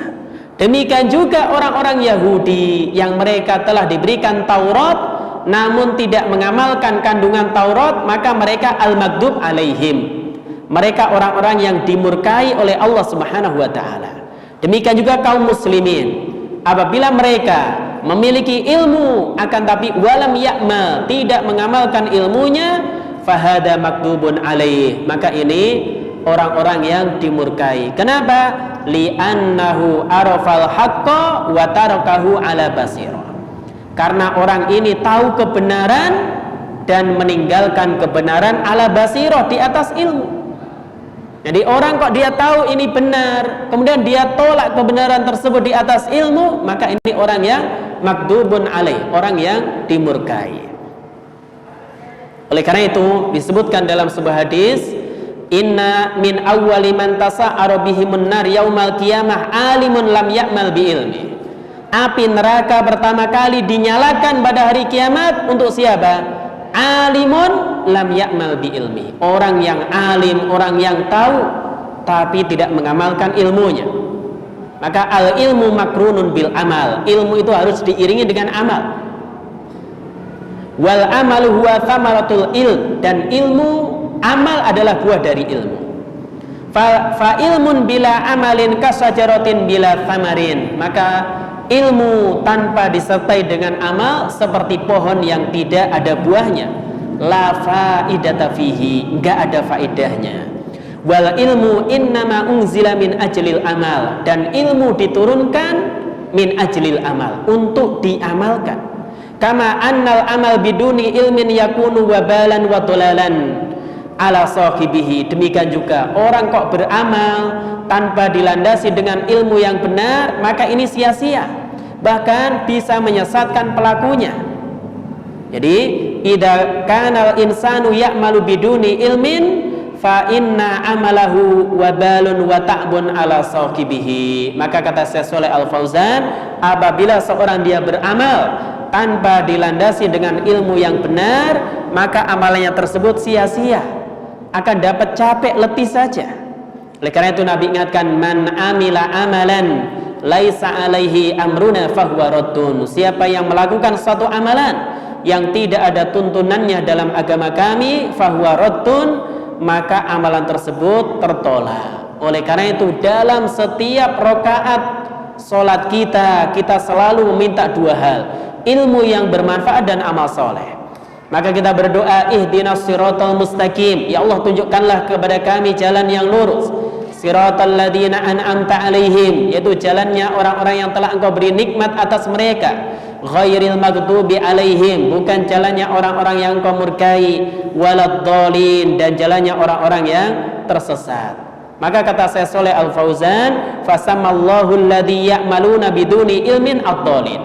Demikian juga orang-orang Yahudi yang mereka telah diberikan Taurat namun tidak mengamalkan kandungan Taurat, maka mereka al-maghdub alaihim, Mereka orang-orang yang dimurkai oleh Allah Subhanahu wa taala. Demikian juga kaum muslimin, apabila mereka memiliki ilmu akan tapi walam ya'mal, tidak mengamalkan ilmunya, fahada makdubun alaih, maka ini orang-orang yang dimurkai. Kenapa? Li'annahu arafal haqqa wa tarakahu ala basirah. Karena orang ini tahu kebenaran dan meninggalkan kebenaran ala basirah, di atas ilmu. Jadi orang kok dia tahu ini benar, kemudian dia tolak kebenaran tersebut di atas ilmu, maka ini orang yang makdubun alaih, orang yang dimurkai. Oleh karena itu disebutkan dalam sebuah hadis, inna min awwali man tasa'ara bihimun nar yaumal qiyamah alimun lam ya'mal bi ilmi. Api neraka pertama kali dinyalakan pada hari kiamat untuk siapa? Alimun lam ya'mal bi ilmi, orang yang alim, orang yang tahu tapi tidak mengamalkan ilmunya. Maka al ilmu makrunun bil amal, ilmu itu harus diiringi dengan amal. Wal amalu huwa thamaratul ilm, dan ilmu, amal adalah buah dari ilmu. Fa ilmun bila amalin kasajaratin bila thamarin, maka ilmu tanpa disertai dengan amal seperti pohon yang tidak ada buahnya. La faidata fihi, enggak ada faedahnya. Wal ilmu innama unzila min ajlil amal, dan ilmu diturunkan min ajlil amal, untuk diamalkan. Kama annal amal biduni ilmin yakunu wabalan wa dolalan ala sahibihi, demikian juga orang kok beramal tanpa dilandasi dengan ilmu yang benar, maka ini sia-sia, bahkan bisa menyesatkan pelakunya. Jadi idza kana al-insanu ya'malu biduni ilmin fa inna amalahu wabalun wa ta'bun ala sahibihi, maka kata Syekh Shalih Al Fauzan, apabila seorang dia beramal tanpa dilandasi dengan ilmu yang benar, maka amalannya tersebut sia-sia, akan dapat capek letih saja. Oleh karena itu Nabi ingatkan, man amila amalan laisa alaihi amruna fahuwa raddun, siapa yang melakukan suatu amalan yang tidak ada tuntunannya dalam agama kami, fahuwa raddun, maka amalan tersebut tertolak. Oleh karena itu dalam setiap rakaat salat kita selalu meminta dua hal, ilmu yang bermanfaat dan amal soleh. Maka kita berdoa, ihdinas siratal mustaqim, ya Allah tunjukkanlah kepada kami jalan yang lurus. Siratal ladzina an'amta alaihim, yaitu jalannya orang-orang yang telah Engkau beri nikmat atas mereka. Ghairil maghdubi alaihim, bukan jalannya orang-orang yang Engkau murkai. Waladdallin, dan jalannya orang-orang yang tersesat. Maka kata Syekh Shalih Al Fauzan, fasamallahu alladzi ya'maluna biduni ilmin ad-dallin.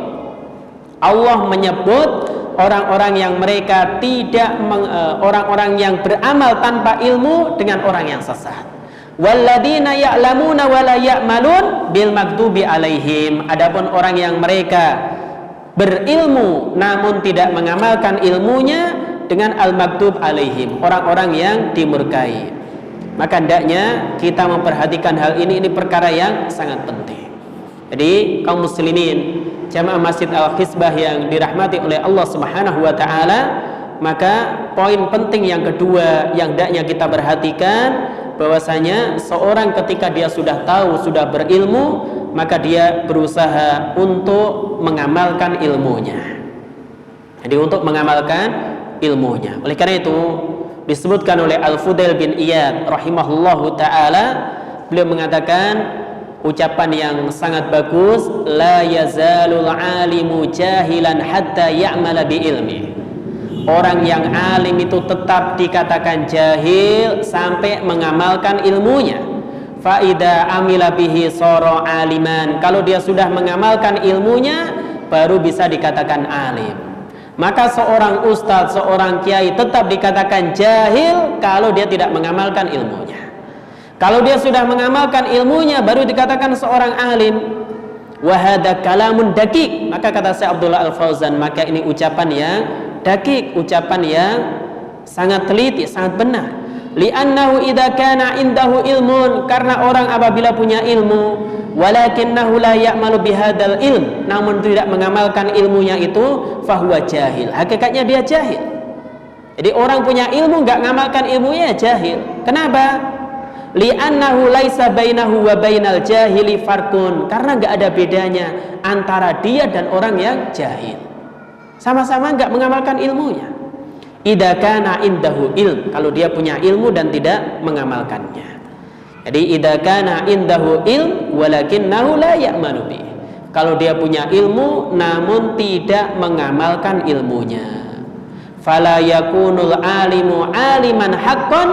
Allah menyebut orang-orang yang mereka tidak orang-orang yang beramal tanpa ilmu dengan orang yang sesat. Walladzina ya'lamuna wa la ya'malun bil maghdubi alaihim, adapun orang yang mereka berilmu namun tidak mengamalkan ilmunya dengan al-maghdub alaihim, orang-orang yang dimurkai. Maka hendaknya kita memperhatikan hal ini perkara yang sangat penting. Jadi kaum muslimin, jamaah Masjid Al-Hizbah yang dirahmati oleh Allah Subhanahu wa taala, maka poin penting yang kedua yang hendaknya kita perhatikan, bahwasanya seorang ketika dia sudah tahu, sudah berilmu, maka dia berusaha untuk mengamalkan ilmunya. Jadi untuk mengamalkan ilmunya. Oleh karena itu disebutkan oleh Al-Fudail bin Iyad rahimahullahu taala, beliau mengatakan ucapan yang sangat bagus, la yazalul alimu jahilan hatta ya'mala bi ilmi. Orang yang alim itu tetap dikatakan jahil sampai mengamalkan ilmunya. Faida amila bihi soro aliman, kalau dia sudah mengamalkan ilmunya baru bisa dikatakan alim. Maka seorang ustadz, seorang kiai tetap dikatakan jahil kalau dia tidak mengamalkan ilmunya. Kalau dia sudah mengamalkan ilmunya baru dikatakan seorang alim. Wahada kalamun dakik, maka kata Syekh Abdullah Al Fauzan, maka ini ucapan yang dakik, ucapan yang sangat teliti, sangat benar. Li'annahu idza kana indahu ilmun, karena orang apabila punya ilmu, walakinnahu la ya'malu bihadzal ilm, namun tidak mengamalkan ilmunya itu, fahuwa jahil, hakikatnya dia jahil. Jadi orang punya ilmu enggak mengamalkan ilmunya, jahil. Kenapa? Li'annahu laisa bainahu wa bainal jahili farqun, karena enggak ada bedanya antara dia dan orang yang jahil. Sama-sama enggak mengamalkan ilmunya. Idza kana indahu ilm, kalau dia punya ilmu dan tidak mengamalkannya. Jadi idza kana indahu ilm walakinnahu la ya'malu bih. Kalau dia punya ilmu namun tidak mengamalkan ilmunya. Fala yakunul alimu aliman haqqan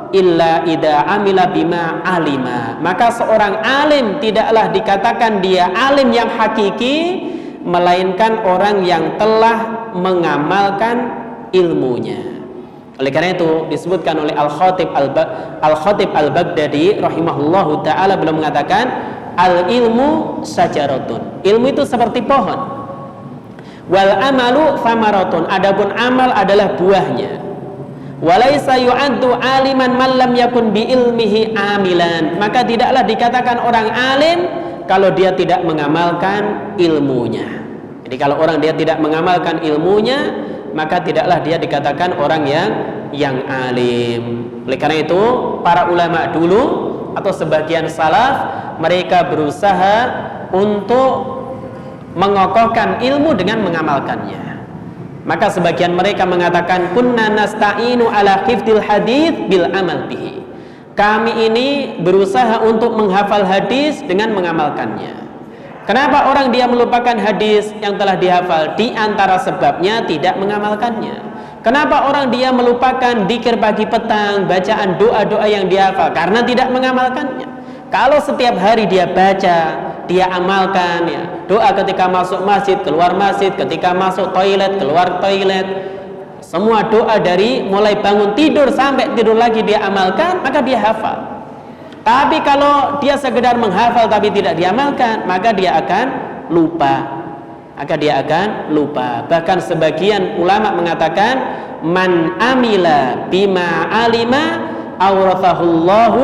illa idza amila bima alima. Maka seorang alim tidaklah dikatakan dia alim yang hakiki, melainkan orang yang telah mengamalkan ilmunya. Oleh karena itu disebutkan oleh Al-Khatib Al-Baghdadi rahimahullahu ta'ala, beliau mengatakan al-ilmu syajaratun, ilmu itu seperti pohon, wal amalu thamaratun, adapun amal adalah buahnya. Walaisa yu'addu aliman man lam yakun bi ilmihi amilan, maka tidaklah dikatakan orang alim kalau dia tidak mengamalkan ilmunya. Jadi kalau orang dia tidak mengamalkan ilmunya, maka tidaklah dia dikatakan orang yang alim. Oleh karena itu para ulama dulu atau sebagian salaf, mereka berusaha untuk mengokohkan ilmu dengan mengamalkannya. Maka sebagian mereka mengatakan kunna nasta'inu ala hifdzil hadits bil amal bihi. Kami ini berusaha untuk menghafal hadis dengan mengamalkannya. Kenapa orang dia melupakan hadis yang telah dihafal? Di antara sebabnya tidak mengamalkannya. Kenapa orang dia melupakan dzikir pagi petang, bacaan doa-doa yang dihafal? Karena tidak mengamalkannya. Kalau setiap hari dia baca, dia amalkan ya, doa ketika masuk masjid, keluar masjid, ketika masuk toilet, keluar toilet, semua doa dari mulai bangun tidur sampai tidur lagi dia amalkan, maka dia hafal. Tapi kalau dia sekedar menghafal tapi tidak diamalkan, maka dia akan lupa. Bahkan sebagian ulama mengatakan man amila bima alima awrathahullahu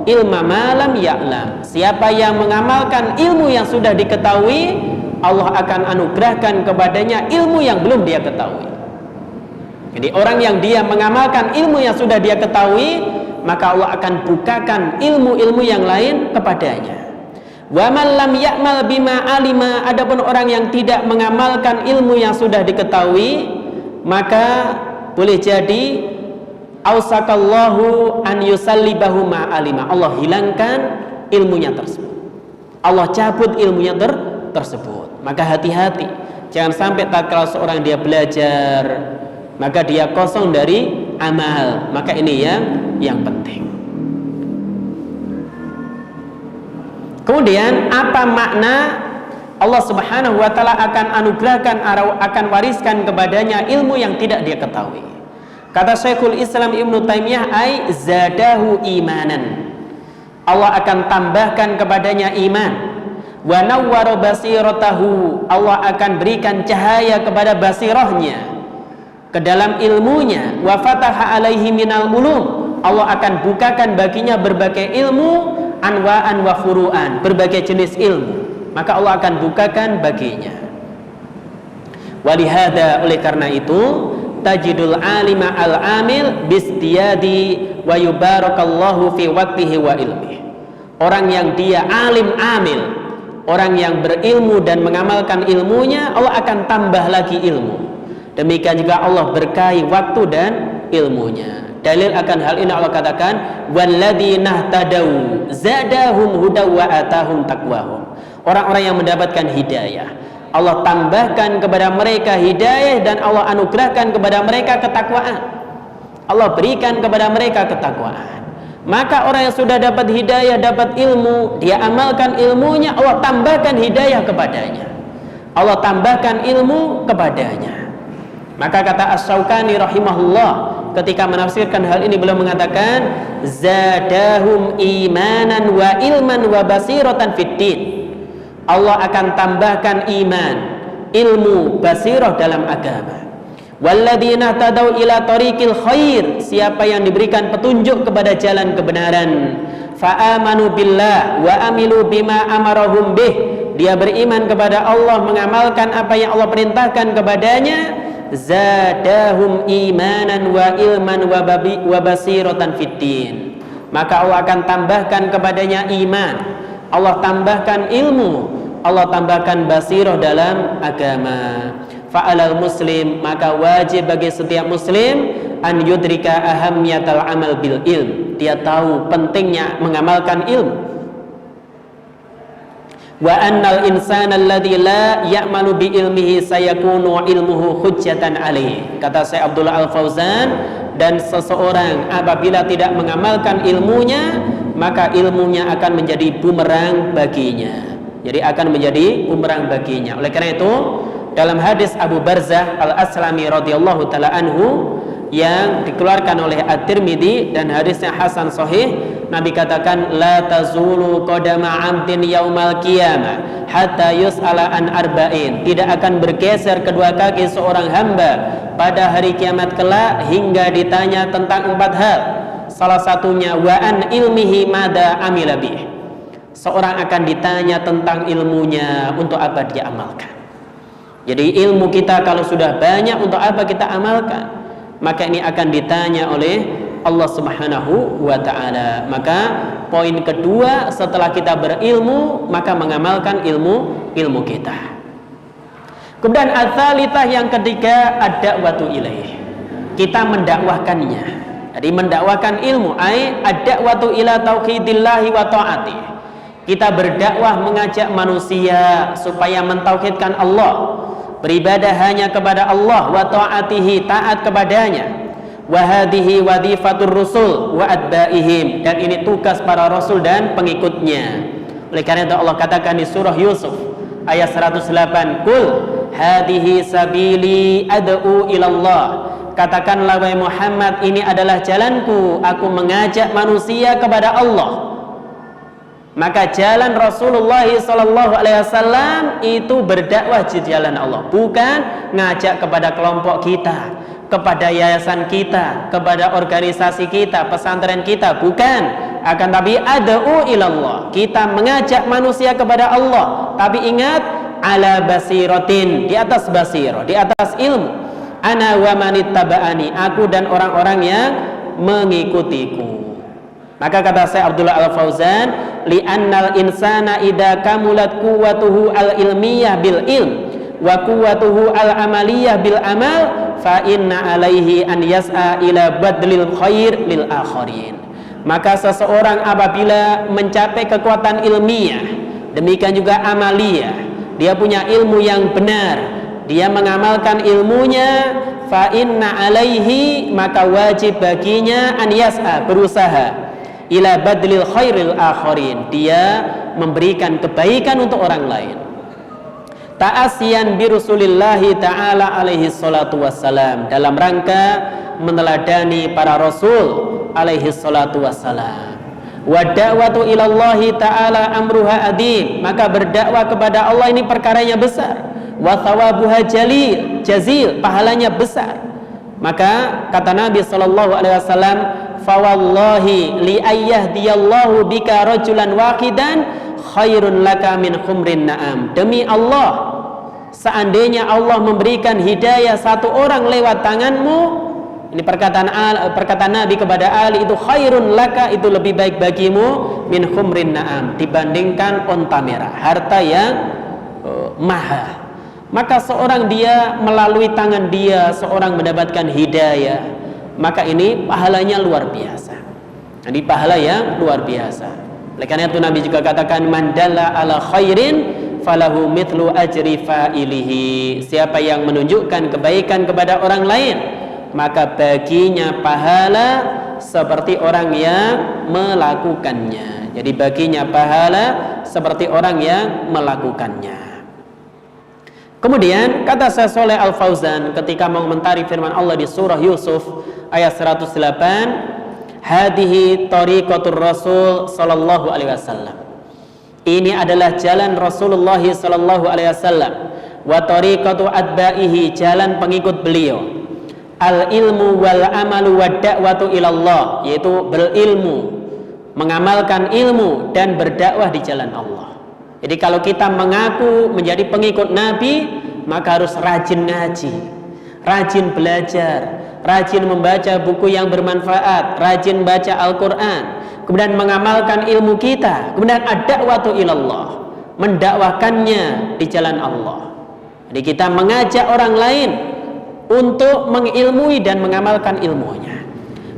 ilma malam ya'lam. Siapa yang mengamalkan ilmu yang sudah diketahui, Allah akan anugerahkan kepadanya ilmu yang belum dia ketahui. Jadi orang yang dia mengamalkan ilmu yang sudah dia ketahui, maka Allah akan bukakan ilmu-ilmu yang lain kepadanya. Wa man lam ya'mal bima alima, adapun orang yang tidak mengamalkan ilmu yang sudah diketahui, maka boleh jadi ausakallahu an yusallibahu ma alima, Allah hilangkan ilmunya tersebut, Allah cabut ilmunya tersebut. Maka hati-hati, jangan sampai tatkala seorang dia belajar maka dia kosong dari amal. Maka ini yang penting. Kemudian apa makna Allah Subhanahu wa taala akan anugerahkan, akan wariskan kepadanya ilmu yang tidak dia ketahui? Kata Syekhul Islam Ibnu Taimiyah, ai zadahu imanan, Allah akan tambahkan kepadanya iman. Wa nawwara basiratahu, Allah akan berikan cahaya kepada basirahnya, ke dalam ilmunya. Wa fataha alaihi minal ulum, Allah akan bukakan baginya berbagai ilmu, anwa'an wa furu'an, berbagai jenis ilmu, maka Allah akan bukakan baginya. Walihada, oleh karena itu tajidul alima al-amil bistiyadi wa yubarakallahu fi waqtihi wa ilmihi. Orang yang dia alim amil, orang yang berilmu dan mengamalkan ilmunya, Allah akan tambah lagi ilmu. Demikian juga Allah berkahi waktu dan ilmunya. Dalil akan hal ini Allah katakan walladzina ihtadaw zadahum hudaw wa atahum taqwahum. Orang-orang yang mendapatkan hidayah, Allah tambahkan kepada mereka hidayah dan Allah anugerahkan kepada mereka ketakwaan. Allah berikan kepada mereka ketakwaan. Maka orang yang sudah dapat hidayah, dapat ilmu, dia amalkan ilmunya, Allah tambahkan hidayah kepadanya, Allah tambahkan ilmu kepadanya. Maka kata Asy-Syaukani rahimahullah ketika menafsirkan hal ini, beliau mengatakan zadahum imanan wa ilman wa basiratan fiddin. Allah akan tambahkan iman, ilmu, basirah dalam agama. Walladzina tadaw ila tariqil khair, siapa yang diberikan petunjuk kepada jalan kebenaran, fa amanu billah wa amilu bima amarahum bih, dia beriman kepada Allah, mengamalkan apa yang Allah perintahkan kepadanya, zadahum imanan wa ilman wa basiratan fiddin, maka Allah akan tambahkan kepadanya iman, Allah tambahkan ilmu, Allah tambahkan basirah dalam agama. Fa'alal muslim, maka wajib bagi setiap muslim an yudrika ahammiyatal amal bil ilm, dia tahu pentingnya mengamalkan ilmu. Wa annal insana alladzi la ya'malu bi ilmihi sayakunu ilmuhu hujjatan alaihi. Kata Syekh Abdullah Al-Fauzan, dan seseorang apabila tidak mengamalkan ilmunya, maka ilmunya akan menjadi bumerang baginya. Jadi akan menjadi bumerang baginya. Oleh karena itu, dalam hadis Abu Barzah Al-Aslami radhiyallahu taala anhu yang dikeluarkan oleh At-Tirmidzi dan hadisnya hasan sahih, Nabi katakan la tazulu qadama 'abdin yaumal qiyamah hatta yus'ala an arba'in. Tidak akan bergeser kedua kaki seorang hamba pada hari kiamat kelak hingga ditanya tentang 4 hal. Salah satunya wa an ilmihi mada amila bih. Seorang akan ditanya tentang ilmunya, untuk apa dia amalkan. Jadi ilmu kita kalau sudah banyak, untuk apa kita amalkan? Maka ini akan ditanya oleh Allah Subhanahu wa ta'ala. Maka poin kedua, setelah kita berilmu, maka mengamalkan ilmu kita. Kemudian ats-tsalitsah, yang ketiga, ad-da'watu ilaih, kita mendakwahkannya. Jadi mendakwahkan ilmu, ad-da'watu ila tauhidillahi wa ta'atih. Kita berdakwah mengajak manusia supaya mentauhidkan Allah, beribadah hanya kepada Allah, wa ta'atihi, taat kepadanya. Wa hadhihi wadhifatur rusul wa atba'ihim, dan ini tugas para rasul dan pengikutnya. Oleh karena itu Allah katakan di surah Yusuf ayat 108, Qul hadhihi sabili ad'u ilallah. Katakanlah wahai Muhammad, ini adalah jalanku, aku mengajak manusia kepada Allah. Maka jalan Rasulullah SAW itu berdakwah di jalan Allah, bukan ngajak kepada kelompok kita, kepada yayasan kita, kepada organisasi kita, pesantren kita, bukan. Akan tapi ad'u ilallah, kita mengajak manusia kepada Allah. Tapi ingat, ala basiratin, di atas basirah, di atas ilmu. Ana wa manittaba'ani, aku dan orang-orang yang mengikutiku. Maka kata Syekh Abdullah Al-Fauzan, li'annal insana idza kamulat quwwatuhu al-ilmiyah bil ilm wa quwwatuhu al-amaliyah bil amal fa inna alaihi an yas'a ila badlil khair lil akharin. Maka seseorang apabila mencapai kekuatan ilmiah, demikian juga amaliyah, dia punya ilmu yang benar, dia mengamalkan ilmunya, fa inna alaihi, maka wajib baginya an yas'a, berusaha, ila badlil khairil akharin, dia memberikan kebaikan untuk orang lain. Ta'asiyan bi Rasulillahi ta'ala alaihi salatu wassalam, dalam rangka meneladani para rasul alaihi salatu wassalam. Wa da'watu ilallahi ta'ala amruha adim, maka berdakwah kepada Allah ini perkaranya besar. Wa thawabuha jazil, pahalanya besar. Maka kata Nabi sallallahu alaihi wasallam, fawallahi li ayyahdiyallahu bika rajulan wahidan khairun laka min khumrin na'am. Demi Allah, seandainya Allah memberikan hidayah satu orang lewat tanganmu, ini perkataan Nabi kepada Ali, itu khairun laka, itu lebih baik bagimu, min khumrin na'am, dibandingkan onta merah, harta yang mahal. Maka seorang dia, melalui tangan dia seorang mendapatkan hidayah, maka ini pahalanya luar biasa. Jadi pahala yang luar biasa. Oleh karena itu Nabi juga katakan, man dalla ala khairin falahu mithlu ajri fa'ilihi. Siapa yang menunjukkan kebaikan kepada orang lain, maka baginya pahala seperti orang yang melakukannya. Jadi baginya pahala seperti orang yang melakukannya. Kemudian kata Syekh Shalih Al-Fauzan ketika mengomentari firman Allah di surah Yusuf ayat 108, hadhihi tariqatur Rasul sallallahu alaihi wasallam. Ini adalah jalan Rasulullah sallallahu alaihi wasallam, wa tariqatu atba'ihi, jalan pengikut beliau. Al ilmu wal amalu wad da'watu ilallah, yaitu berilmu, mengamalkan ilmu dan berdakwah di jalan Allah. Jadi kalau kita mengaku menjadi pengikut Nabi, maka harus rajin ngaji, rajin belajar, rajin membaca buku yang bermanfaat, rajin baca Al-Quran. kemudian mengamalkan ilmu kita, kemudian ad-da'watu ilallah, mendakwakannya di jalan Allah. Jadi kita mengajak orang lain untuk mengilmui dan mengamalkan ilmunya.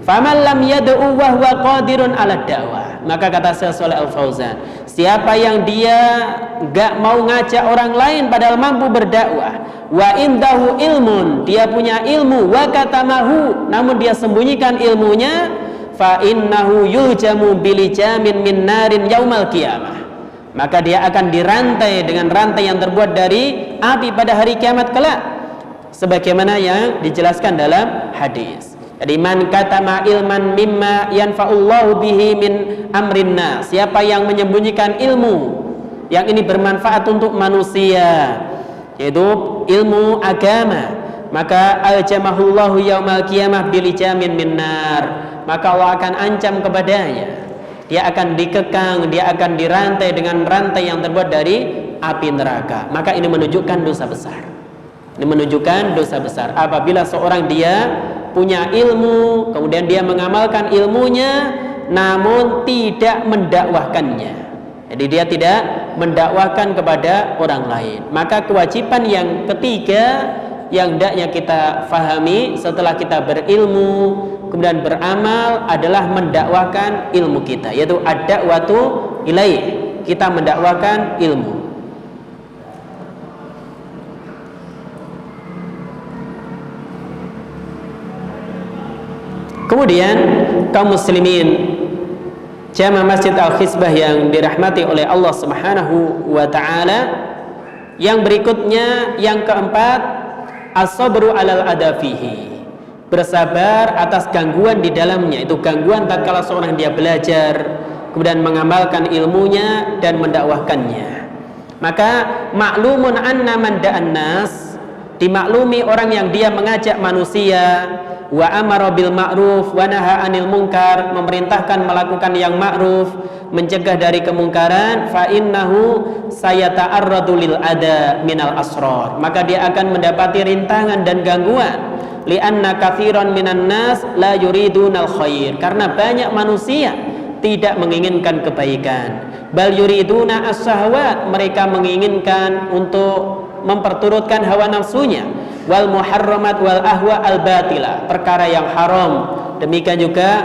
Faman lam yad'u wa huwa qadirun 'ala da'wah. Maka kata Syekh Shalih Al-Fauzan, siapa yang dia enggak mau ngajak orang lain padahal mampu berdakwah, wa indahu ilmun, dia punya ilmu, wa katamahu, namun dia sembunyikan ilmunya, fa innahu yuljamu bilijamin min narin yaumal qiyamah. Maka dia akan dirantai dengan rantai yang terbuat dari api pada hari kiamat kelak, sebagaimana yang dijelaskan dalam hadis. Jadi man katama ilman mimma yanfa'ullahu bihi min amrin nas, siapa yang menyembunyikan ilmu yang ini bermanfaat untuk manusia, yaitu ilmu agama, maka aljamahullahu yaumal qiyamah bilijamin min nar, maka Allah akan ancam kepadanya, dia akan dikekang, dia akan dirantai dengan rantai yang terbuat dari api neraka. Maka ini menunjukkan dosa besar. Ini menunjukkan dosa besar apabila seorang dia punya ilmu, kemudian dia mengamalkan ilmunya namun tidak mendakwahkannya. Jadi dia tidak mendakwahkan kepada orang lain. Maka kewajiban yang ketiga yang hendaknya kita fahami setelah kita berilmu kemudian beramal adalah mendakwahkan ilmu kita, yaitu ad-da'watu ilaih, kita mendakwahkan ilmu. Kemudian kaum muslimin jamaah Masjid Al-Khizbah yang dirahmati oleh Allah Subhanahu wa taala, yang berikutnya yang keempat, as-sabru 'alal adafihi, bersabar atas gangguan di dalamnya, itu gangguan tatkala seorang dia belajar kemudian mengamalkan ilmunya dan mendakwahkannya. Maka maklumun anna man da'an nas, dimaklumi orang yang dia mengajak manusia, wa amara bil ma'ruf wa naha 'anil munkar, memerintahkan melakukan yang ma'ruf, mencegah dari kemungkaran, fa innahu sayata'arradu lil ada minal asrar, maka dia akan mendapati rintangan dan gangguan. Li'anna katsiran minan nas la yuridunal khair, karena banyak manusia tidak menginginkan kebaikan. Bal yuriduna as-sahawat, mereka menginginkan untuk memperturutkan hawa nafsunya. Wal muharramat wal ahwa al batila, perkara yang haram, demikian juga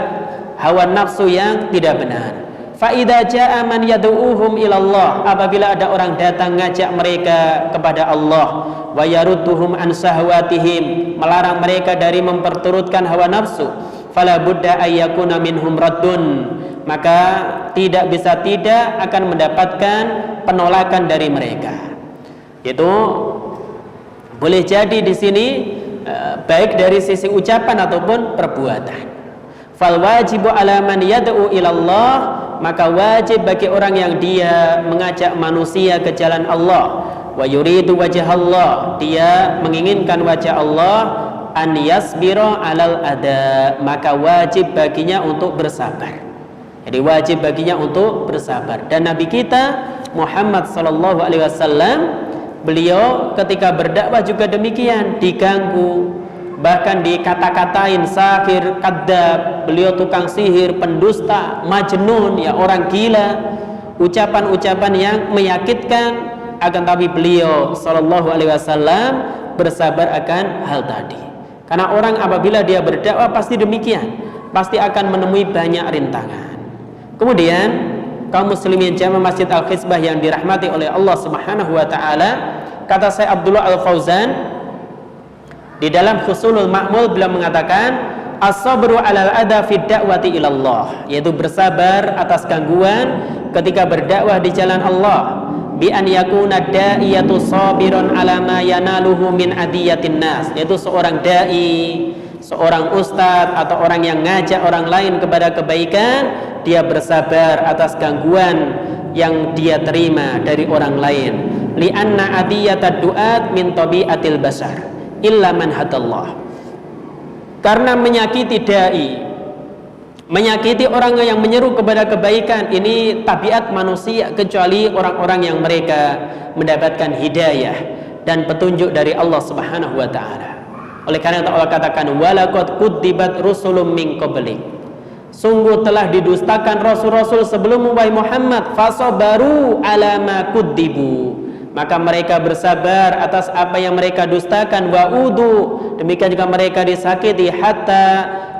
hawa nafsu yang tidak benar. Fa idza jaa man yad'uuhum ilallah, apabila ada orang datang ngajak mereka kepada Allah, wa yarudduhum an sahwatihim, melarang mereka dari memperturutkan hawa nafsu, fala budda ayyakuna minhum raddun, maka tidak bisa tidak akan mendapatkan penolakan dari mereka. Itu boleh jadi di sini baik dari sisi ucapan ataupun perbuatan. Fal wajibu ala man yad'u ilallah, maka wajib bagi orang yang dia mengajak manusia ke jalan Allah, wa yuridu wajhallah, dia menginginkan wajah Allah, an yasbira alal ada, maka wajib baginya untuk bersabar. Jadi wajib baginya untuk bersabar. Dan Nabi kita Muhammad sallallahu alaihi wasallam, beliau ketika berdakwah juga demikian, diganggu, bahkan dikata-katain sahir, kadzab, beliau tukang sihir, pendusta, majnun, ya orang gila, ucapan-ucapan yang menyakitkan. Akan tapi beliau sallallahu alaihi wasallam bersabar akan hal tadi. Karena orang apabila dia berdakwah pasti demikian, pasti akan menemui banyak rintangan. Kemudian kaum muslimin jamaah Masjid Al-Khizbah yang dirahmati oleh Allah Subhanahu wa taala, kata Syekh Abdullah Al-Fauzan di dalam Husulul Ma'mul, beliau mengatakan as-sabru 'alal adha fid da'wati ilallah, yaitu bersabar atas gangguan ketika berdakwah di jalan Allah, bi an yakuna da'iyatu sabiran 'ala ma yanaluhu min adiyatin nas, yaitu seorang dai, seorang ustadz atau orang yang ngajak orang lain kepada kebaikan, dia bersabar atas gangguan yang dia terima dari orang lain. Li'anna adiyatad du'at min tabi'atil basar illa man hadallah, karena menyakiti dai, menyakiti orang yang menyeru kepada kebaikan, ini tabiat manusia, kecuali orang-orang yang mereka mendapatkan hidayah dan petunjuk dari Allah Subhanahu wa taala. Oleh karena itu Allah katakan walaqad kudzibat rusulun min qablik, Sungguh telah didustakan rasul-rasul sebelum wahai Muhammad, fasabaru ala ma kudzibu, maka mereka bersabar atas apa yang mereka dustakan, wa udu, demikian juga mereka disakiti, hatta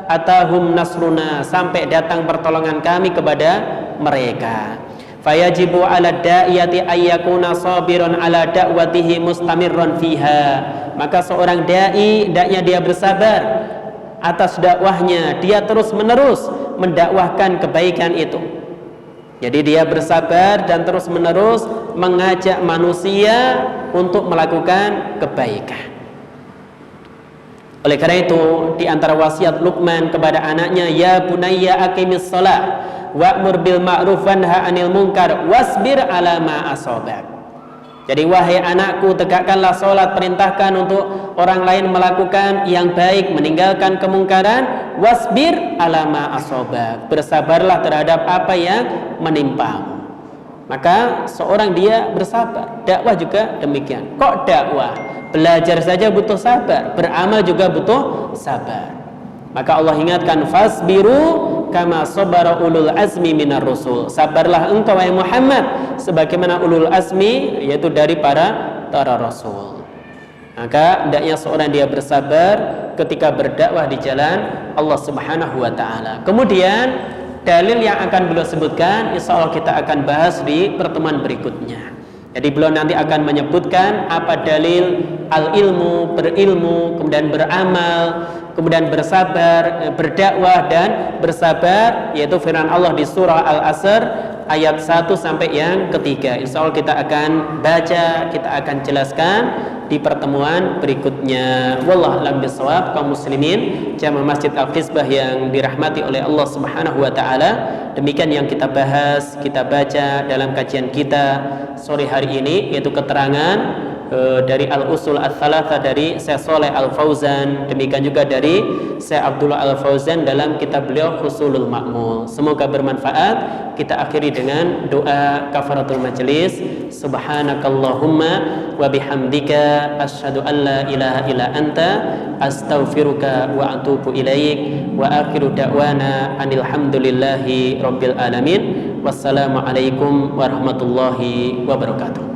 atahum nasruna, sampai datang pertolongan kami kepada mereka. Fayajibu ala da'iyati ayyakuna sabiran ala da'watihi mustamirran fiha, maka seorang dai hendaknya dia bersabar atas dakwahnya, dia terus menerus mendakwahkan kebaikan itu. Jadi dia bersabar dan terus menerus mengajak manusia untuk melakukan kebaikan. Oleh karena itu, di antara wasiat Luqman kepada anaknya, ya bunayya aqimis shalah wa'mur bil ma'ruf wanha 'anil munkar wasbir 'ala ma asabak. Jadi wahai anakku, tegakkanlah sholat, perintahkan untuk orang lain melakukan yang baik, meninggalkan kemungkaran, wasbir ala ma asobak, bersabarlah terhadap apa yang menimpamu. Maka seorang dia bersabar, dakwah juga demikian. Kok dakwah? Belajar saja butuh sabar, beramal juga butuh sabar. Maka Allah ingatkan, fasbiru kama sabara ulul azmi minar rusul, sabarlah engkau wahai Muhammad sebagaimana ulul azmi, yaitu dari para rasul. Maka hendaknya seorang dia bersabar ketika berdakwah di jalan Allah Subhanahu wa taala. Kemudian dalil yang akan beliau sebutkan insyaallah kita akan bahas di pertemuan berikutnya. Jadi beliau nanti akan menyebutkan apa dalil al-ilmu, berilmu, kemudian beramal, kemudian bersabar, berdakwah dan bersabar, yaitu firman Allah di surah Al-Asr ayat 1 sampai yang ketiga. Insyaallah kita akan baca, kita akan jelaskan di pertemuan berikutnya. Wallahu a'lam bishawab. Kaum muslimin jamaah Masjid Al-Fisbah yang dirahmati oleh Allah Subhanahu wa taala, demikian yang kita bahas, kita baca dalam kajian kita sore hari ini, yaitu keterangan dari Al-Usul Ats-Tsalatsa dari Syekh Shalih Al-Fauzan, demikian juga dari Syekh Abdullah Al-Fauzan dalam kitab beliau Husulul Ma'mul. Semoga bermanfaat. Kita akhiri dengan doa kafaratul majlis. Subhanakallahumma wa bihamdika asyhadu an la ilaha illa anta astaghfiruka wa atubu ilaik, wa akhiru da'wana anil hamdulillahi rabbil alamin. Wassalamualaikum warahmatullahi wabarakatuh.